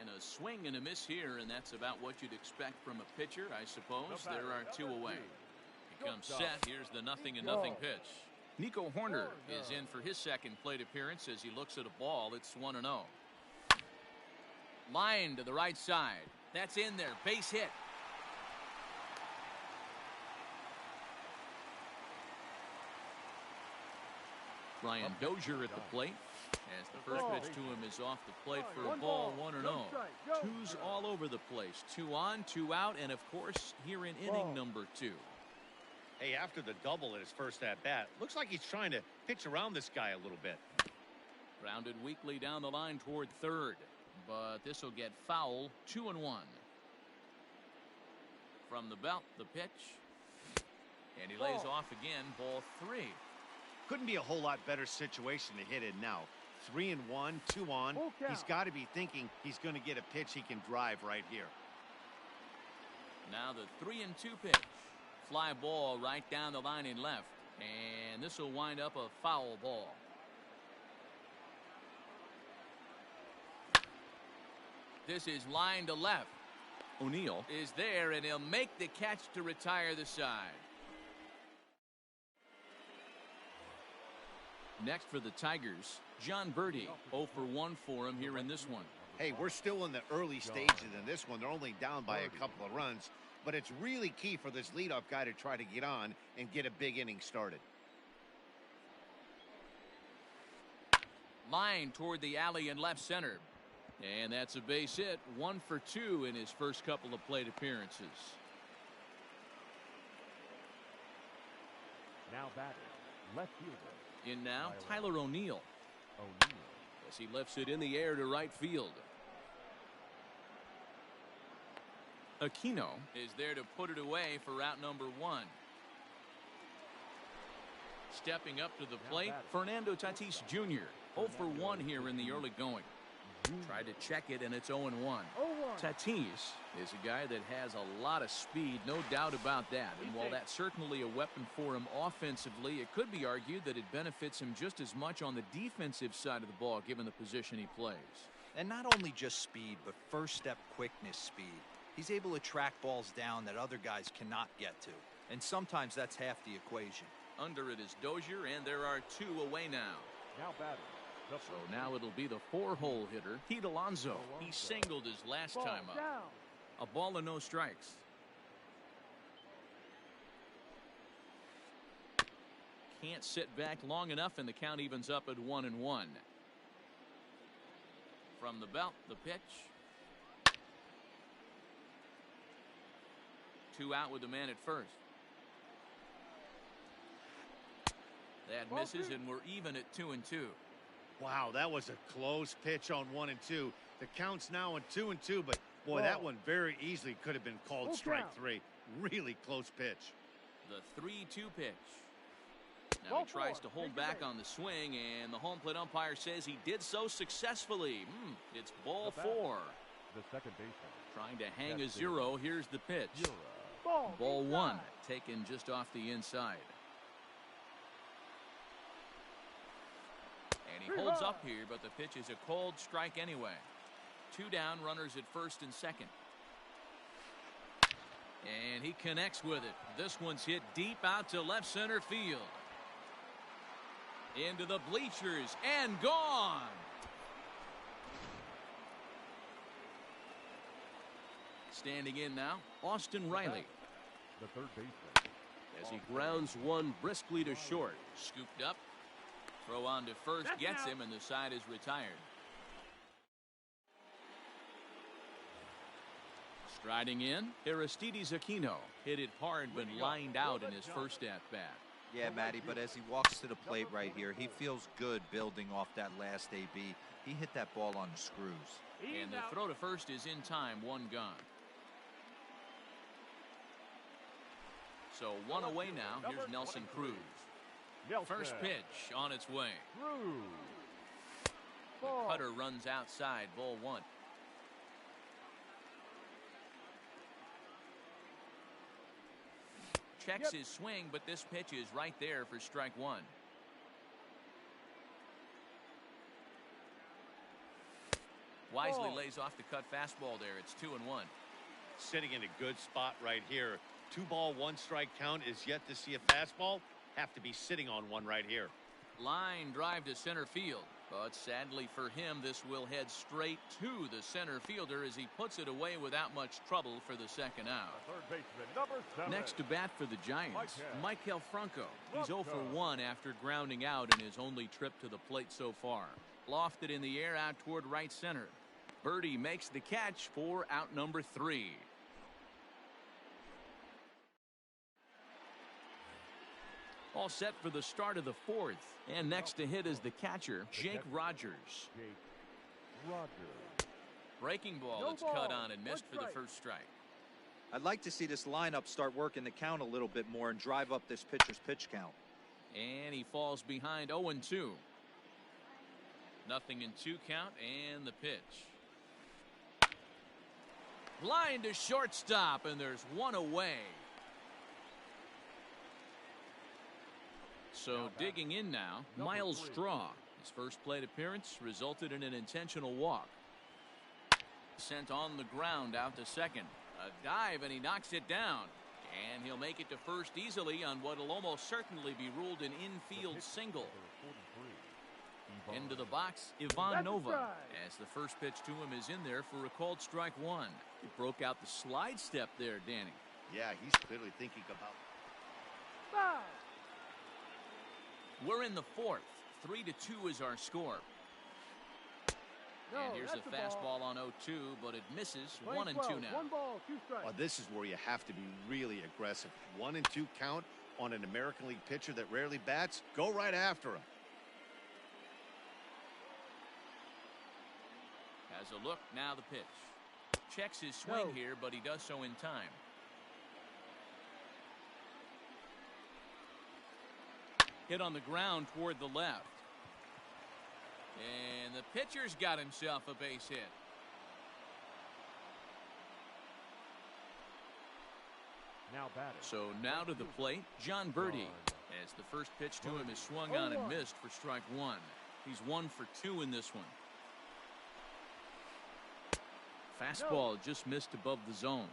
And a swing and a miss here, and that's about what you'd expect from a pitcher, I suppose. There are 2 away. He comes set. Here's the 0-0 pitch. Nico Horner is in for his second plate appearance as he looks at a ball. It's 1-0. Line to the right side. That's in there. Base hit. Brian Dozier at the plate. As the first pitch to him is off the plate for a ball, 1-0. Twos all over the place. 2 on, 2 out, and of course here in inning number 2. Hey, after the double at his first at-bat, looks like he's trying to pitch around this guy a little bit. Grounded weakly down the line toward third, but this will get foul. 2-1. From the belt, the pitch, and he lays off again. Ball 3. Couldn't be a whole lot better situation to hit in now. 3-1, 2 on. He's got to be thinking he's going to get a pitch he can drive right here. Now the 3-2 pitch. Fly ball right down the line in left, and this will wind up a foul ball. This is line to left. O'Neill Is there, and he'll make the catch to retire the side. Next for the Tigers, John Birdie. 0 for 1 for him here in this one. Hey, we're still in the early stages in this one. They're only down by a couple of runs, but it's really key for this leadoff guy to try to get on and get a big inning started. Line toward the alley in left center. And that's a base hit. 1 for 2 in his first couple of plate appearances. Now batting, left fielder. In now, Tyler O'Neill. As he lifts it in the air to right field. Aquino is there to put it away for out number 1. Stepping up to the plate, Fernando Tatis Jr. 0 for 1 here in the early going. Tried to check it, and it's 0-1. Tatis is a guy that has a lot of speed, no doubt about that. And while that's certainly a weapon for him offensively, it could be argued that it benefits him just as much on the defensive side of the ball, given the position he plays. And not only just speed, but first step quickness speed. He's able to track balls down that other guys cannot get to. And sometimes that's half the equation. Under it is Dozier, and there are 2 away now. Now batting. So now it'll be the 4-hole hitter, Pete Alonso. He singled his last time up. A ball and no strikes. Can't sit back long enough, and the count evens up at 1-1. From the belt, the pitch. 2 out with the man at first. That misses, and we're even at 2-2. Wow, that was a close pitch on 1 and 2. The count's now at 2 and 2, but boy, that one very easily could have been called strike 3. Really close pitch. The 3-2 pitch. Now he tries to hold back on the swing, and the home plate umpire says he did so successfully. It's ball 4. The second baseman. Trying to hang a 0. Here's the pitch. Ball 1, taken just off the inside. And he holds up here, but the pitch is a cold strike anyway. 2 down, runners at first and second. And he connects with it. This one's hit deep out to left center field. Into the bleachers and gone. Standing in now, Austin Riley. The third baseman. as he grounds one briskly to short. Scooped up. Throw on to first, gets him, and the side is retired. Striding in, Aristides Aquino. Hit it hard, but lined out in his first at-bat. Yeah, Matty, but as he walks to the plate right here, he feels good building off that last AB. He hit that ball on the screws. And the throw to first is in time, one gone. So one away now. Here's Nelson Cruz. First pitch on its way. The cutter runs outside, ball one. Checks his swing, but this pitch is right there for strike one. Wisely lays off the cut fastball there. It's 2-1. Sitting in a good spot right here. 2-ball, 1-strike count is yet to see a fastball. Have to be sitting on one right here. Line drive to center field. But sadly for him, this will head straight to the center fielder as he puts it away without much trouble for the second out. Third baseman, number 7. Next to bat for the Giants, Michael Franco. He's 0 for 1 after grounding out in his only trip to the plate so far. Lofted in the air out toward right center. Birdie makes the catch for out number 3. All set for the start of the fourth. And next to hit is the catcher, Jake Rogers. Breaking ball that's cut on and missed for the first strike. I'd like to see this lineup start working the count a little bit more and drive up this pitcher's pitch count. And he falls behind 0-2. Nothing in 2 count, and the pitch. Line to shortstop, and there's one away. So digging in now, Miles Straw. His first plate appearance resulted in an intentional walk. Sent on the ground out to second. A dive, and he knocks it down. And he'll make it to first easily on what will almost certainly be ruled an infield single. Into the box, Ivan Nova, as the first pitch to him is in there for a called strike one. He broke out the slide step there, Danny. Yeah, he's clearly thinking about. We're in the fourth. 3-2 is our score. And here's a fastball on 0-2, but it misses. 1-2 now. 1 ball, 2 strikes. Well, this is where you have to be really aggressive. 1-2 count on an American League pitcher that rarely bats. Go right after him. Has a look, now the pitch. Checks his swing here, but he does so in time. Hit on the ground toward the left. And the pitcher's got himself a base hit. Now batting. So now to the plate, John Birdie. As the first pitch to him is swung on and missed for strike one. He's 1 for 2 in this one. Fastball just missed above the zone.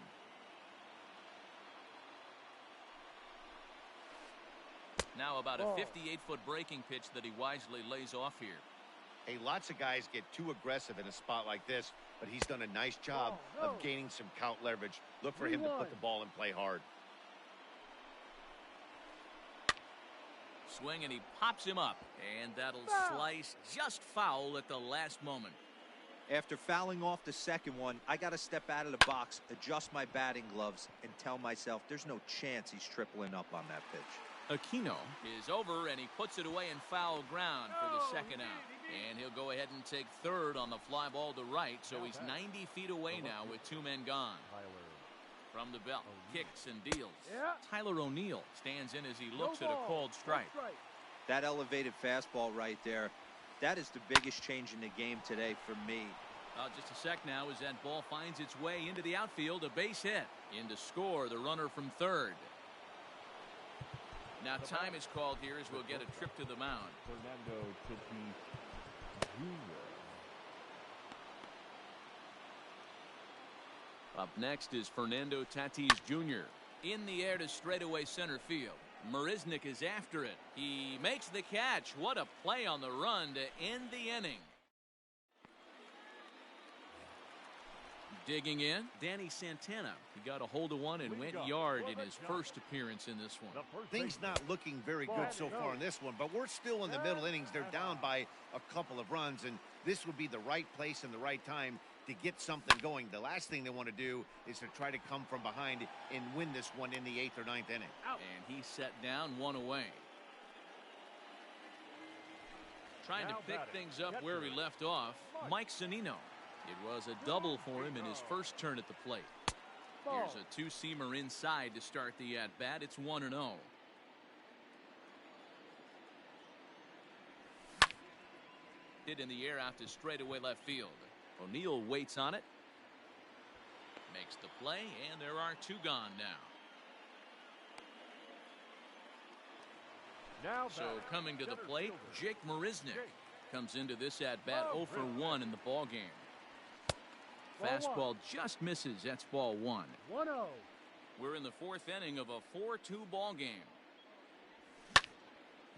Now about a 58-foot breaking pitch that he wisely lays off here. Hey, lots of guys get too aggressive in a spot like this, but he's done a nice job of gaining some count leverage. Look for him to put the ball in play hard. Swing, and he pops him up, and that'll slice just foul at the last moment. After fouling off the second one, I got to step out of the box, adjust my batting gloves, and tell myself there's no chance he's tripling up on that pitch. Aquino is over, and he puts it away in foul ground for the second out. And he'll go ahead and take third on the fly ball to right, so he's 90 feet away now with 2 men gone. From the belt, kicks and deals. Tyler O'Neill stands in as he looks at a called strike. That elevated fastball right there, that is the biggest change in the game today for me. Just a sec now as that ball finds its way into the outfield, a base hit. In to score, the runner from third. Now time is called here as we'll get a trip to the mound. Fernando Tatis Jr. Up next is Fernando Tatis Jr. In the air to straightaway center field. Marisnick is after it. He makes the catch. What a play on the run to end the inning. Digging in, Danny Santana. He got a hold of one and went yard in his first appearance in this one. Things not looking very good so far in this one, but we're still in the middle innings. They're down by a couple of runs, and this would be the right place and the right time to get something going. The last thing they want to do is to try to come from behind and win this one in the 8th or 9th inning. And he set down one away. Trying to pick things up where he left off, Mike Zunino. It was a double for him in his first turn at the plate. Here's a two-seamer inside to start the at-bat. It's 1-0. Hit in the air out to straightaway left field. O'Neill waits on it. Makes the play, and there are 2 gone now. So coming to the plate, Jake Marisnick comes into this at-bat 0 for 1 in the ball game. Fastball just misses. That's ball 1. 1-0. We're in the 4th inning of a 4-2 ball game.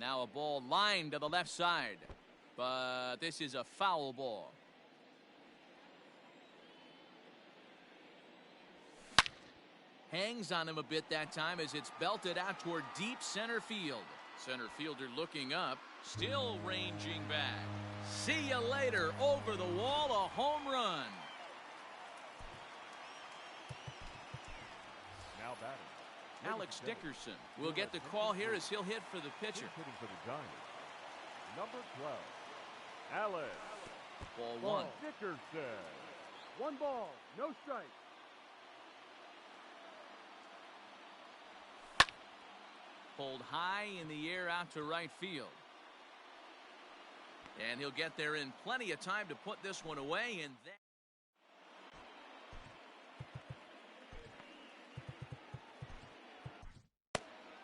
Now a ball lined to the left side, but this is a foul ball. Hangs on him a bit that time as it's belted out toward deep center field. Center fielder looking up, still ranging back. See you later. Over the wall, a home run. Now batting. Alex Dickerson will get the call here as he'll hit for the pitcher. Hitting for the Giants. Number 12, Alex. Ball 1. Dickerson. 1 ball, no strike. Pulled high in the air out to right field. And he'll get there in plenty of time to put this one away. And then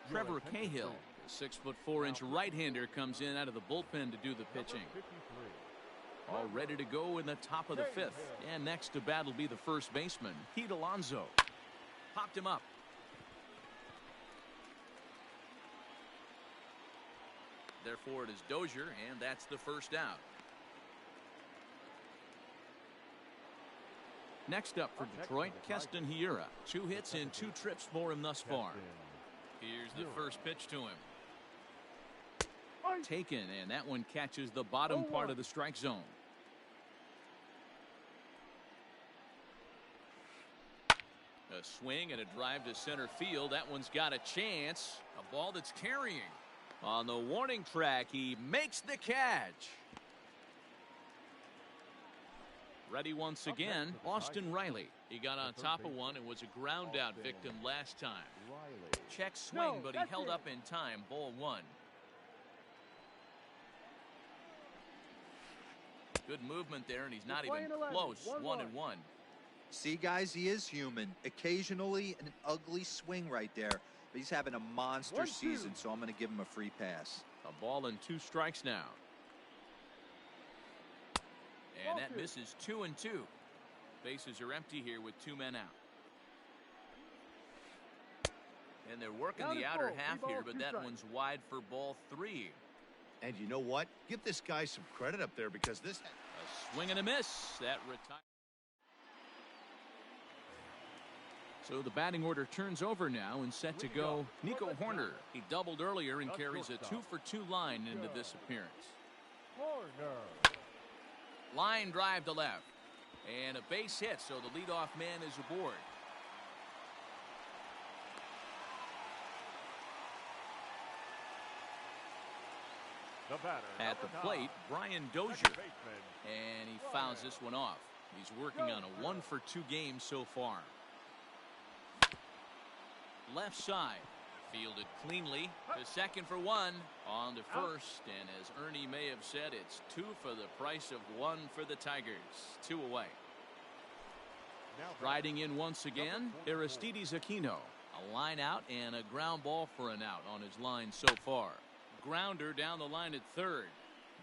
Trevor Cahill, the 6'4" right-hander, comes in out of the bullpen to do the pitching. All ready to go in the top of the fifth. And next to bat will be the first baseman, Pete Alonso. Popped him up. Therefore, it is Dozier, and that's the first out. Next up for Detroit, Keston Hiura. 2 hits in 2 trips for him thus far. Here's the first pitch to him. Taken, and that one catches the bottom part of the strike zone. A swing and a drive to center field. That one's got a chance. A ball that's carrying. On the warning track, he makes the catch. Ready once again, Austin Riley. He got on top of one and was a ground out victim last time. Check swing, but he held up in time. Ball 1. Good movement there, and he's not even close. 1-1. See, guys, he is human. Occasionally an ugly swing right there. But he's having a monster season, so I'm going to give him a free pass. A ball and 2 strikes now. And that misses 2-2. Bases are empty here with 2 men out. And they're working the outer half here, but that one's wide for ball 3. And you know what? Give this guy some credit up there because this... A swing and a miss. That retires. So the batting order turns over now and set to go Nico Horner. He doubled earlier and carries a 2-for-2 line into this appearance. Line drive to left. And a base hit, so the leadoff man is aboard. At the plate, Brian Dozier. And he fouls this one off. He's working on a 1-for-2 game so far. Left side. Fielded cleanly to second for 1. On to first. And as Ernie may have said, it's 2 for the price of 1 for the Tigers. 2 away. Riding in once again, Aristides Aquino. A line out and a ground ball for an out on his line so far. Grounder down the line at third.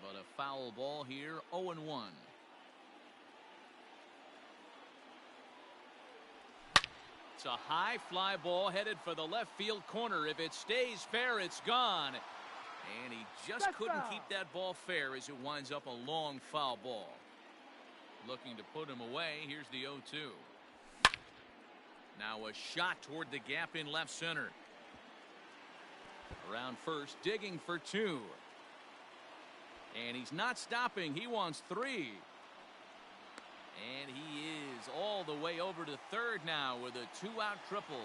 But a foul ball here, 0-1. It's a high fly ball headed for the left field corner. If it stays fair, it's gone. And he just couldn't keep that ball fair as it winds up a long foul ball. Looking to put him away. Here's the 0-2. Now a shot toward the gap in left center. Around first, digging for 2. And he's not stopping. He wants 3. And he is all the way over to third now with a 2-out triple.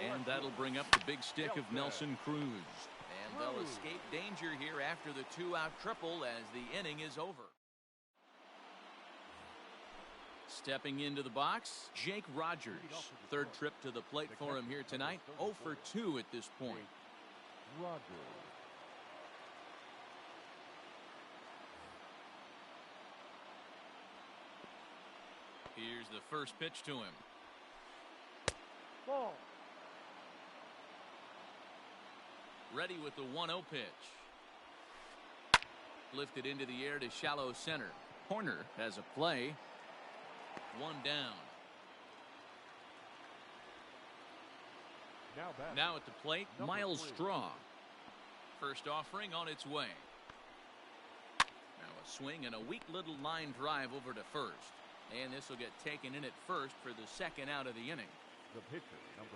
And that'll bring up the big stick of Nelson Cruz. And they'll escape danger here after the 2-out triple as the inning is over. Stepping into the box, Jake Rogers. Third trip to the plate for him here tonight. 0-for-2 at this point. Here's the first pitch to him. Ball. Ready with the 1-0 pitch. Lifted into the air to shallow center. Horner has a play. 1 down. Now at the plate, Miles Straw. First offering on its way. Now a swing and a weak little line drive over to first. And this will get taken in at first for the second out of the inning.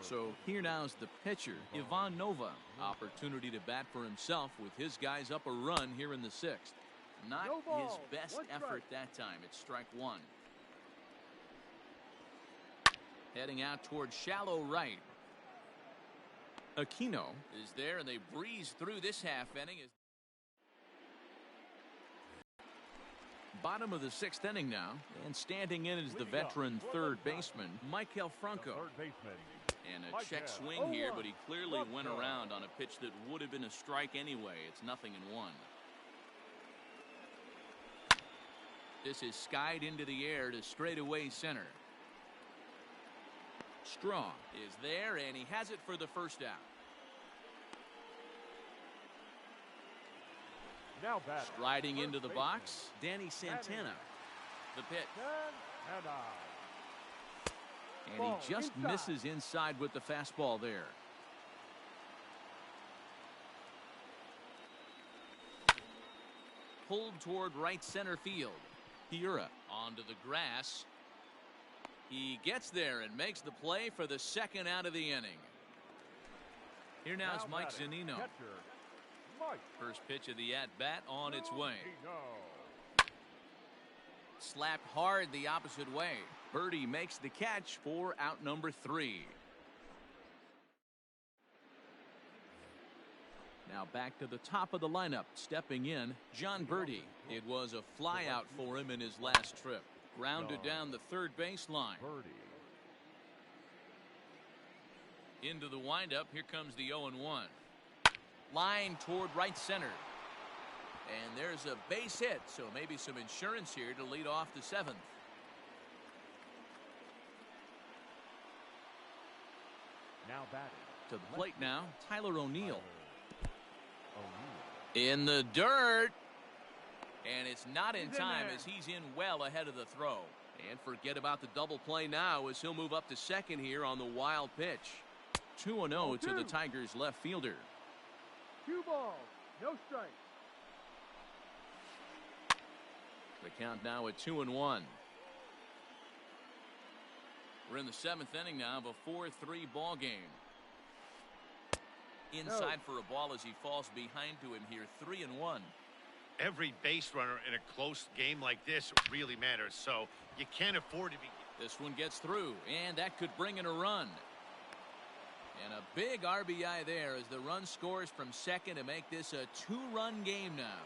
So here now's the pitcher, Ivan Nova. Opportunity to bat for himself with his guys up a run here in the 6th. Not his best effort that time. It's strike 1. Heading out towards shallow right. Aquino is there, and they breeze through this half inning. Bottom of the 6th inning now, and standing in is the veteran third baseman, Maikel Franco. And a check swing here, but he clearly went around on a pitch that would have been a strike anyway. It's 0-1. This is skied into the air to straightaway center. Straw is there, and he has it for the first out. Now batting. Striding into the First box, Danny Santana. The pitch. Santana. And Ball he just inside. misses inside with the fastball there. Pulled toward right center field. Hiura onto the grass. He gets there and makes the play for the second out of the inning. Here now is Mike batting. Zunino. Catcher, Mike First pitch of the at-bat on its way. Zunino. Slapped hard the opposite way. Birdie makes the catch for out number 3. Now back to the top of the lineup. Stepping in, John Birdie. It was a flyout for him in his last trip. Grounded down the third baseline. Birdie. Into the windup. Here comes the 0-1. Line toward right center. And there's a base hit, so maybe some insurance here to lead off the 7th. Now batting. To the plate now, Tyler O'Neill. O'Neill. In the dirt. And it's not in He's in time there. as he's in well ahead of the throw. And forget about the double play now as he'll move up to second here on the wild pitch. 2-0 to the Tigers left fielder. 2 balls, no strikes. The count now at 2-1. We're in the 7th inning now of a 4-3 ball game. Inside for a ball as he falls behind to him here. 3-1. Every base runner in a close game like this really matters, so you can't afford to be. This one gets through, and that could bring in a run. And a big RBI there as the run scores from second to make this a 2-run game now.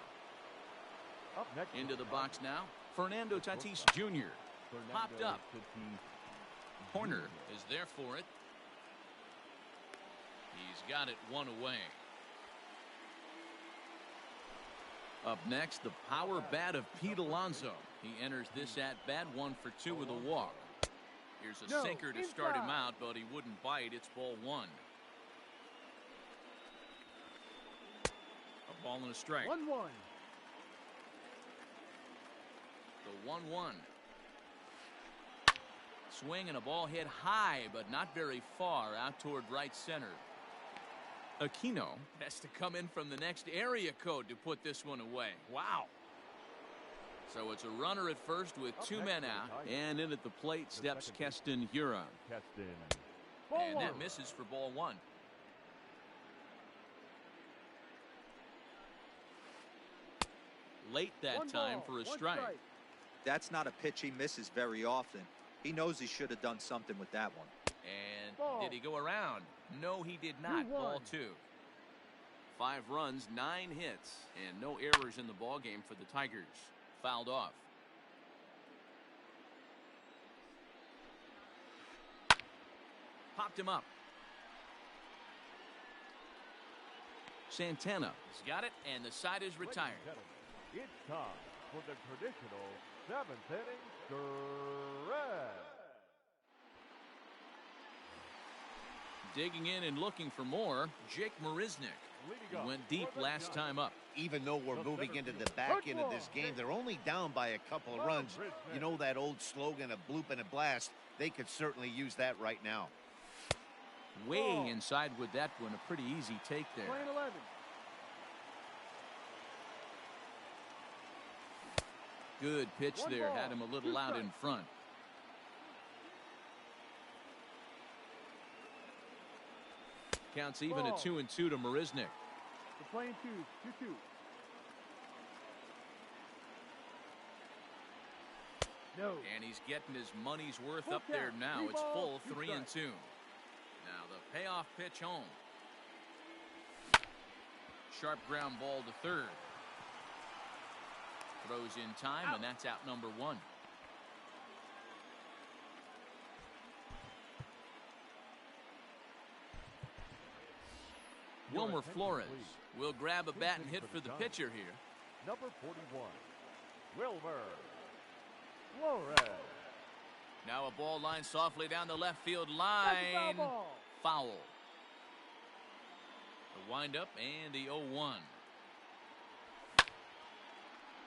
Up next Into is the box now, Fernando Tatis Jr. Popped up. Corner is there for it. He's got it one away. Up next, the power bat of Pete Alonso. He enters this at-bat 1 for 2 with a walk. Here's a sinker to start him out, but he wouldn't bite. It's ball 1. A ball and a strike. 1-1. The 1-1. Swing and a ball hit high, but not very far out toward right center. Aquino has to come in from the next area code to put this one away. Wow. So it's a runner at first with 2 men out, and in at the plate steps Keston Hiura. And that misses for ball 1. Late that time for a strike. That's not a pitch he misses very often. He knows he should have done something with that one. And did he go around? No, he did not. Ball 2. 5 runs, 9 hits, and no errors in the ball game for the Tigers. Fouled off. Popped him up. Santana has got it, and the side is retired. It's time for the traditional 7th inning stretch. Digging in and looking for more, Jake Marisnick. He went deep last time up. Even though we're moving into the back end of this game, they're only down by a couple of runs. You know that old slogan, a bloop and a blast? They could certainly use that right now. Way inside with that one. A pretty easy take there. Playing 11. Good pitch there. Had him a little out in front. Counts even at 2-2 to Marisnick. We're playing 2-2. No. And he's getting his money's worth Full up there count. now. 3 It's full, balls, 2 3-2. Now the payoff pitch home. Sharp ground ball to third. Throws in time, and that's out number 1. Wilmer Flores will grab a bat and hit for the pitcher here. Number 41, Wilmer Flores. Now a ball line softly down the left field line. Foul. The windup and the 0-1.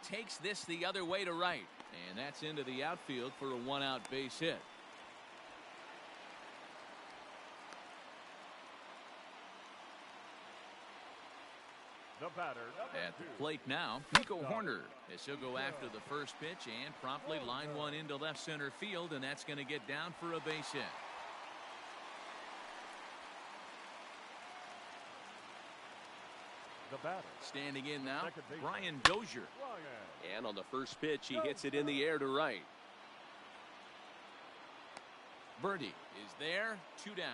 takes this the other way to right. And that's into the outfield for a one-out base hit. The batter, At the plate now, Nico Horner, as he'll go after the first pitch and promptly line one into left center field, and that's going to get down for a base hit. the batter. Standing in now, Second baseman. Brian Dozier. Ryan. And on the first pitch, he hits it in the air to right. Birdie is there, 2 down.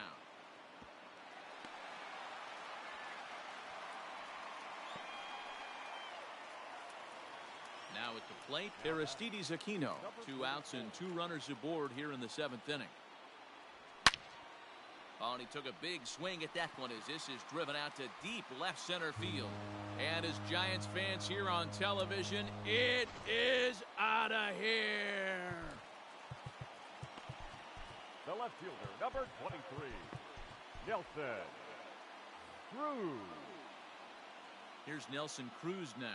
Now at the plate, Aristides Aquino. 2 outs and 2 runners aboard here in the 7th inning. Oh, and he took a big swing at that one as this is driven out to deep left center field. And as Giants fans here on television, it is out of here. The left fielder, number 23, Nelson Cruz. Here's Nelson Cruz now.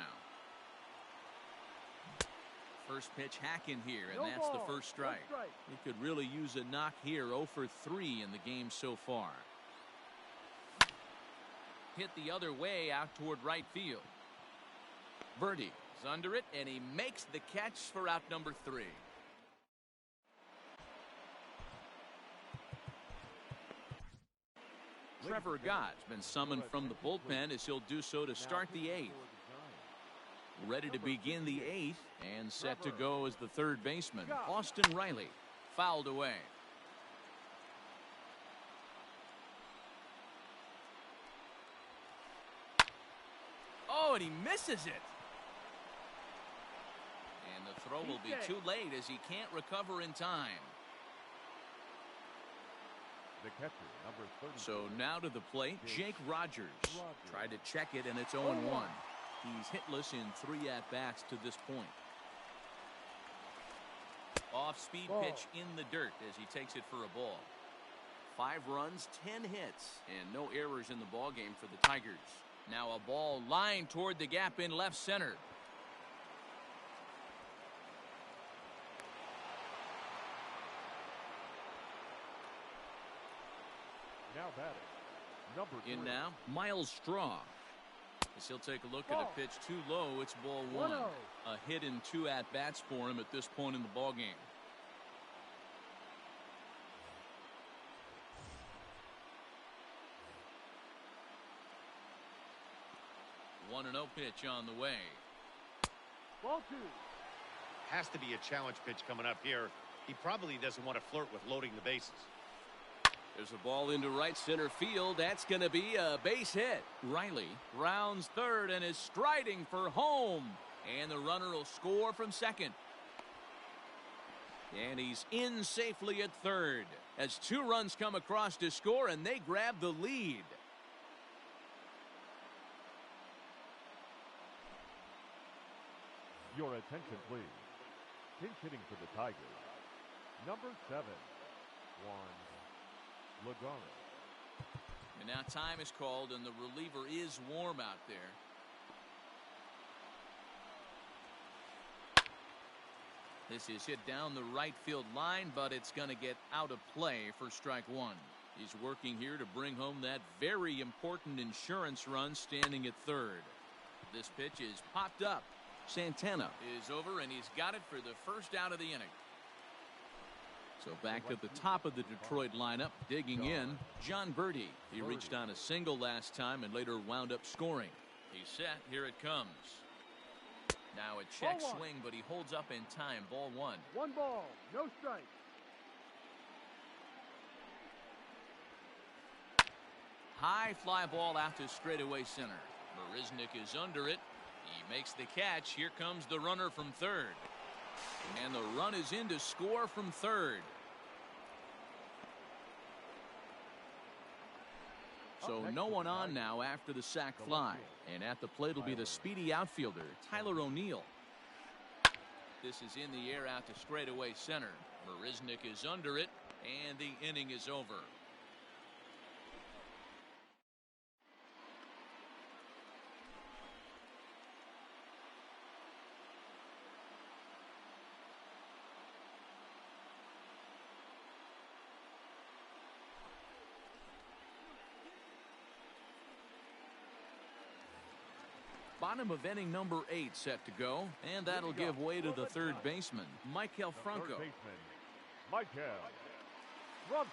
First pitch hack in here, and No that's ball, the first strike. no strike. He could really use a knock here. 0 for 3 in the game so far. Hit the other way out toward right field. Birdie is under it, and he makes the catch for out number 3. Trevor Gott's been summoned from the bullpen as he'll do so to start the 8th. Ready to begin the 8th and set to go as the 3rd baseman, Austin Riley, fouled away. Oh, and he misses it. And the throw will be too late as he can't recover in time. The catcher, number 30. So now to the plate, Jake Rogers. Tried to check it, and it's 0-1. He's hitless in 3 at-bats to this point. Off-speed pitch in the dirt as he takes it for a ball. 5 runs, 10 hits, and no errors in the ballgame for the Tigers. Now a ball lined toward the gap in left center. Now batting, number 3. In now, Miles Straw. As he'll take a look at a pitch too low, it's ball 1. A hit in 2 at-bats for him at this point in the ballgame. One 1-0 pitch on the way. Ball 2. Has to be a challenge pitch coming up here. He probably doesn't want to flirt with loading the bases. There's a ball into right center field. That's going to be a base hit. Riley rounds third and is striding for home. And the runner will score from second. And he's in safely at third as 2 runs come across to score, and they grab the lead. Your attention, please. Pinch hitting for the Tigers, number 7, Juan Lagares. And now time is called, and the reliever is warm out there. This is hit down the right field line, but it's going to get out of play for strike 1. He's working here to bring home that very important insurance run, standing at third. This pitch is popped up. Santana is over, and he's got it for the first out of the inning. So back at the top of the Detroit lineup, digging in, John Birdie. He reached on a single last time and later wound up scoring. He's set. Here it comes. Now a check swing, but he holds up in time. Ball 1. 1 ball, no strike. High fly ball out to straightaway center. Marisnick is under it. He makes the catch. Here comes the runner from third. And the run is in to score from third. So no one on now after the sac fly. And at the plate will be the speedy outfielder, Tyler O'Neill. This is in the air out to straightaway center. Marisnick is under it, and the inning is over. Bottom of inning number 8 set to go, and that'll give way to the third baseman, Michael Franco. Third baseman, Michael Franco.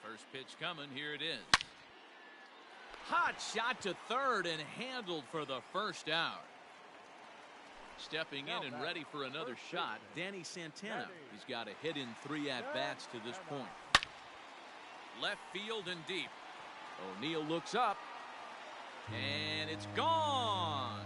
First pitch coming. Here it is. Hot shot to third and handled for the first out. Stepping in and ready for another shot, Danny Santana. He's got a hit in 3 at-bats to this point. Left field and deep. O'Neill looks up, and it's gone.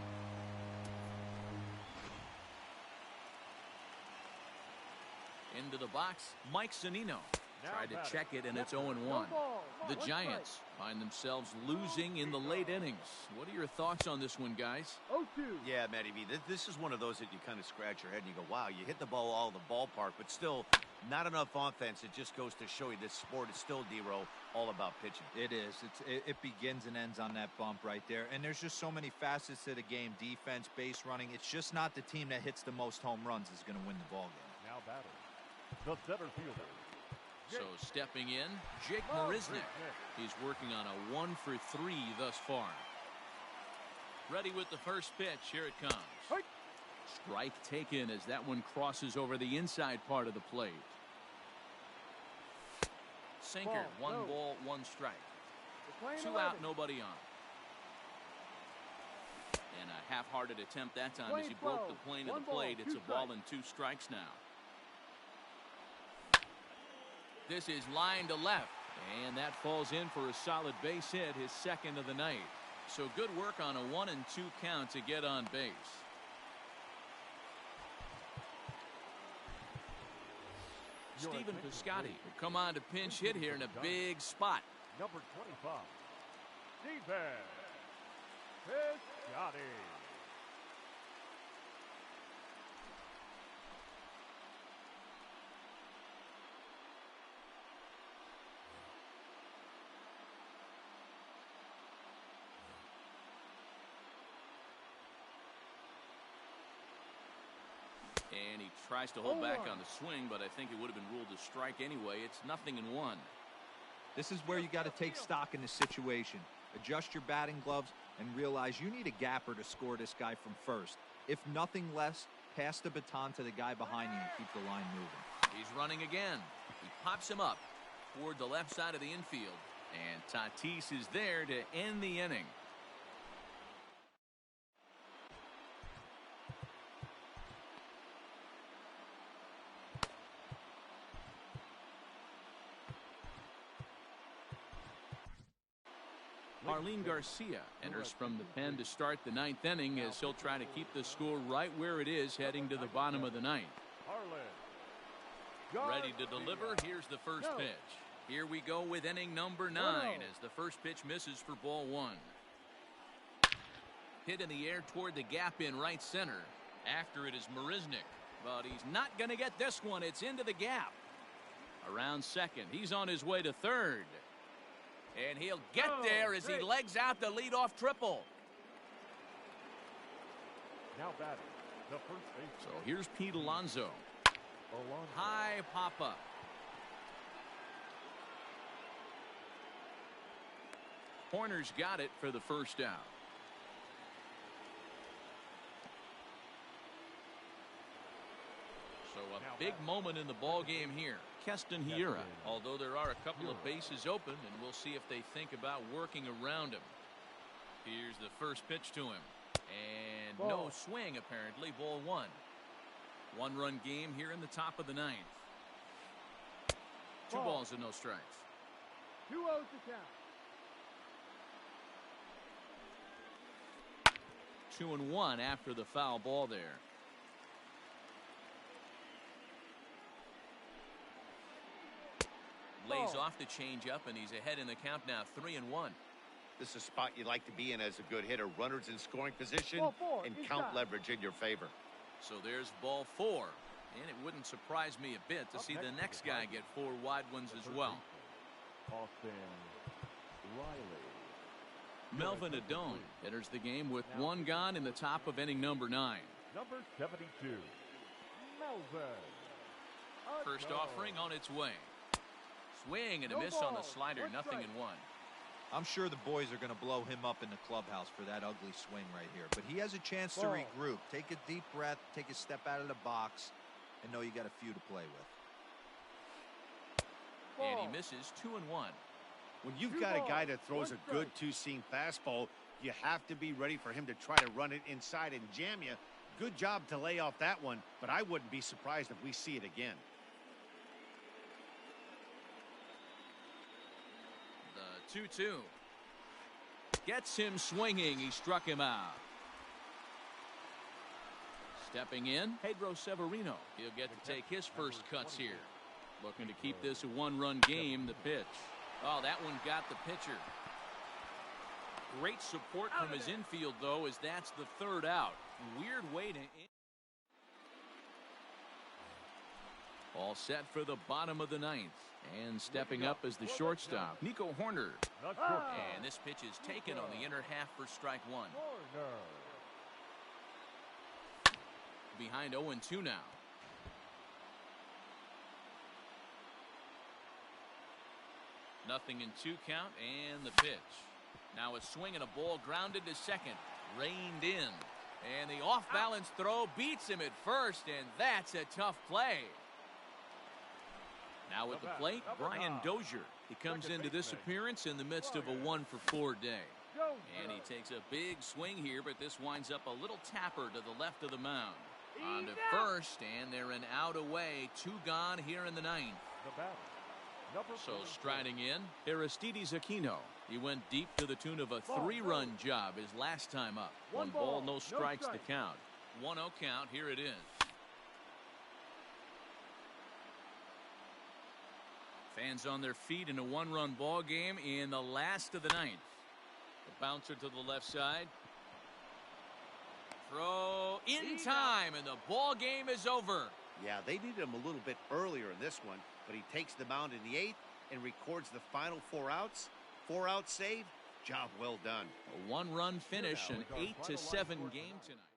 Into the box, Mike Zunino. Tried to check it, and it's 0-1. The Giants find themselves losing in the late innings. What are your thoughts on this one, guys? 0-2. Yeah, Matty B, this is one of those that you kind of scratch your head and you go, wow, you hit the ball all the ballpark, but still not enough offense. It just goes to show you this sport is still, D-Row, all about pitching. It is. It begins and ends on that bump right there. And there's just so many facets to the game. Defense, base running. It's just not the team that hits the most home runs is going to win the ball game. Now batting, the center fielder. So stepping in, Jake Marisnick. He's working on a 1-for-3 thus far. Ready with the first pitch. Here it comes. Strike taken as that one crosses over the inside part of the plate. Sinker. One ball, one strike. 2 out, nobody on. And a half-hearted attempt that time as he broke the plane of the plate. It's a ball and 2 strikes now. This is line to left, and that falls in for a solid base hit, his second of the night. So good work on a 1-2 count to get on base. Stephen Piscotty will come on to pinch hit here in a big spot. Number 25, Stephen Piscotty. And he tries to hold back on the swing, but I think it would have been ruled a strike anyway. It's 0-1. This is where you got to take stock in the situation. Adjust your batting gloves and realize you need a gapper to score this guy from first. If nothing less, pass the baton to the guy behind you and keep the line moving. He's running again. He pops him up toward the left side of the infield. And Tatis is there to end the inning. Arlene Garcia enters from the pen to start the 9th inning as he'll try to keep the score right where it is heading to the bottom of the 9th. Ready to deliver. Here's the first pitch. Here we go with inning number 9 as the first pitch misses for ball 1. Hit in the air toward the gap in right center. After it is Marisnick, but he's not going to get this one. It's into the gap. Around second. He's on his way to third. And he'll get there as he legs out the leadoff triple. Now batting, the first base. So here's Pete Alonso. High pop-up. Horner's got it for the first out. So a big moment in the ball game here. Keston Hiura, although there are a couple of bases open, and we'll see if they think about working around him. Here's the first pitch to him. And no swing, apparently. Ball 1. 1-run game here in the top of the 9th. 2 balls and no strikes. 2-0 to count. 2-1 after the foul ball there. Lays off the changeup, and he's ahead in the count now, 3-1. This is a spot you like to be in as a good hitter. Runners in scoring position and count leverage in your favor. So there's ball 4. And it wouldn't surprise me a bit to see the next guy get 4 wide ones as well. Austin Riley. Melvin Adone enters the game with 1 gone in the top of inning number 9. Number 72, Melvin. First offering on its way. Swing and a miss on the slider, nothing in one. I'm sure the boys are going to blow him up in the clubhouse for that ugly swing right here. But he has a chance to regroup. Take a deep breath, take a step out of the box, and know you got a few to play with. And he misses 2-1. When you've got a guy that throws a good two-seam fastball, you have to be ready for him to try to run it inside and jam you. Good job to lay off that one, but I wouldn't be surprised if we see it again. The 2-2. Gets him swinging. He struck him out. Stepping in, Pedro Severino. He'll get to take his first cuts here. Looking to keep this a one-run game. The pitch. Oh, that one got the pitcher. Great support from his infield, though, as that's the third out. Weird way to end. All set for the bottom of the ninth. And stepping up as the shortstop, Nico Horner. And this pitch is taken on the inner half for strike one. Behind 0-2 now. Nothing in 2 count, and the pitch. Now a swing and a ball grounded to second. Reined in. And the off-balance throw beats him at first, and that's a tough play. Now at the plate, Brian Dozier. He comes into this appearance in the midst of a 1-for-4 day. And he takes a big swing here, but this winds up a little tapper to the left of the mound. On to first, and they're an out away. 2 gone here in the ninth. So striding in, Aristides Aquino. He went deep to the tune of a 3-run job his last time up. 1 ball, no strikes to count. 1-0 count, here it is. Fans on their feet in a 1-run ball game in the last of the ninth. The bouncer to the left side. Throw in time, and the ball game is over. Yeah, they needed him a little bit earlier in this one, but he takes the mound in the 8th and records the final 4 outs. 4-out save. Job well done. A 1-run finish, an 8-7 game tonight.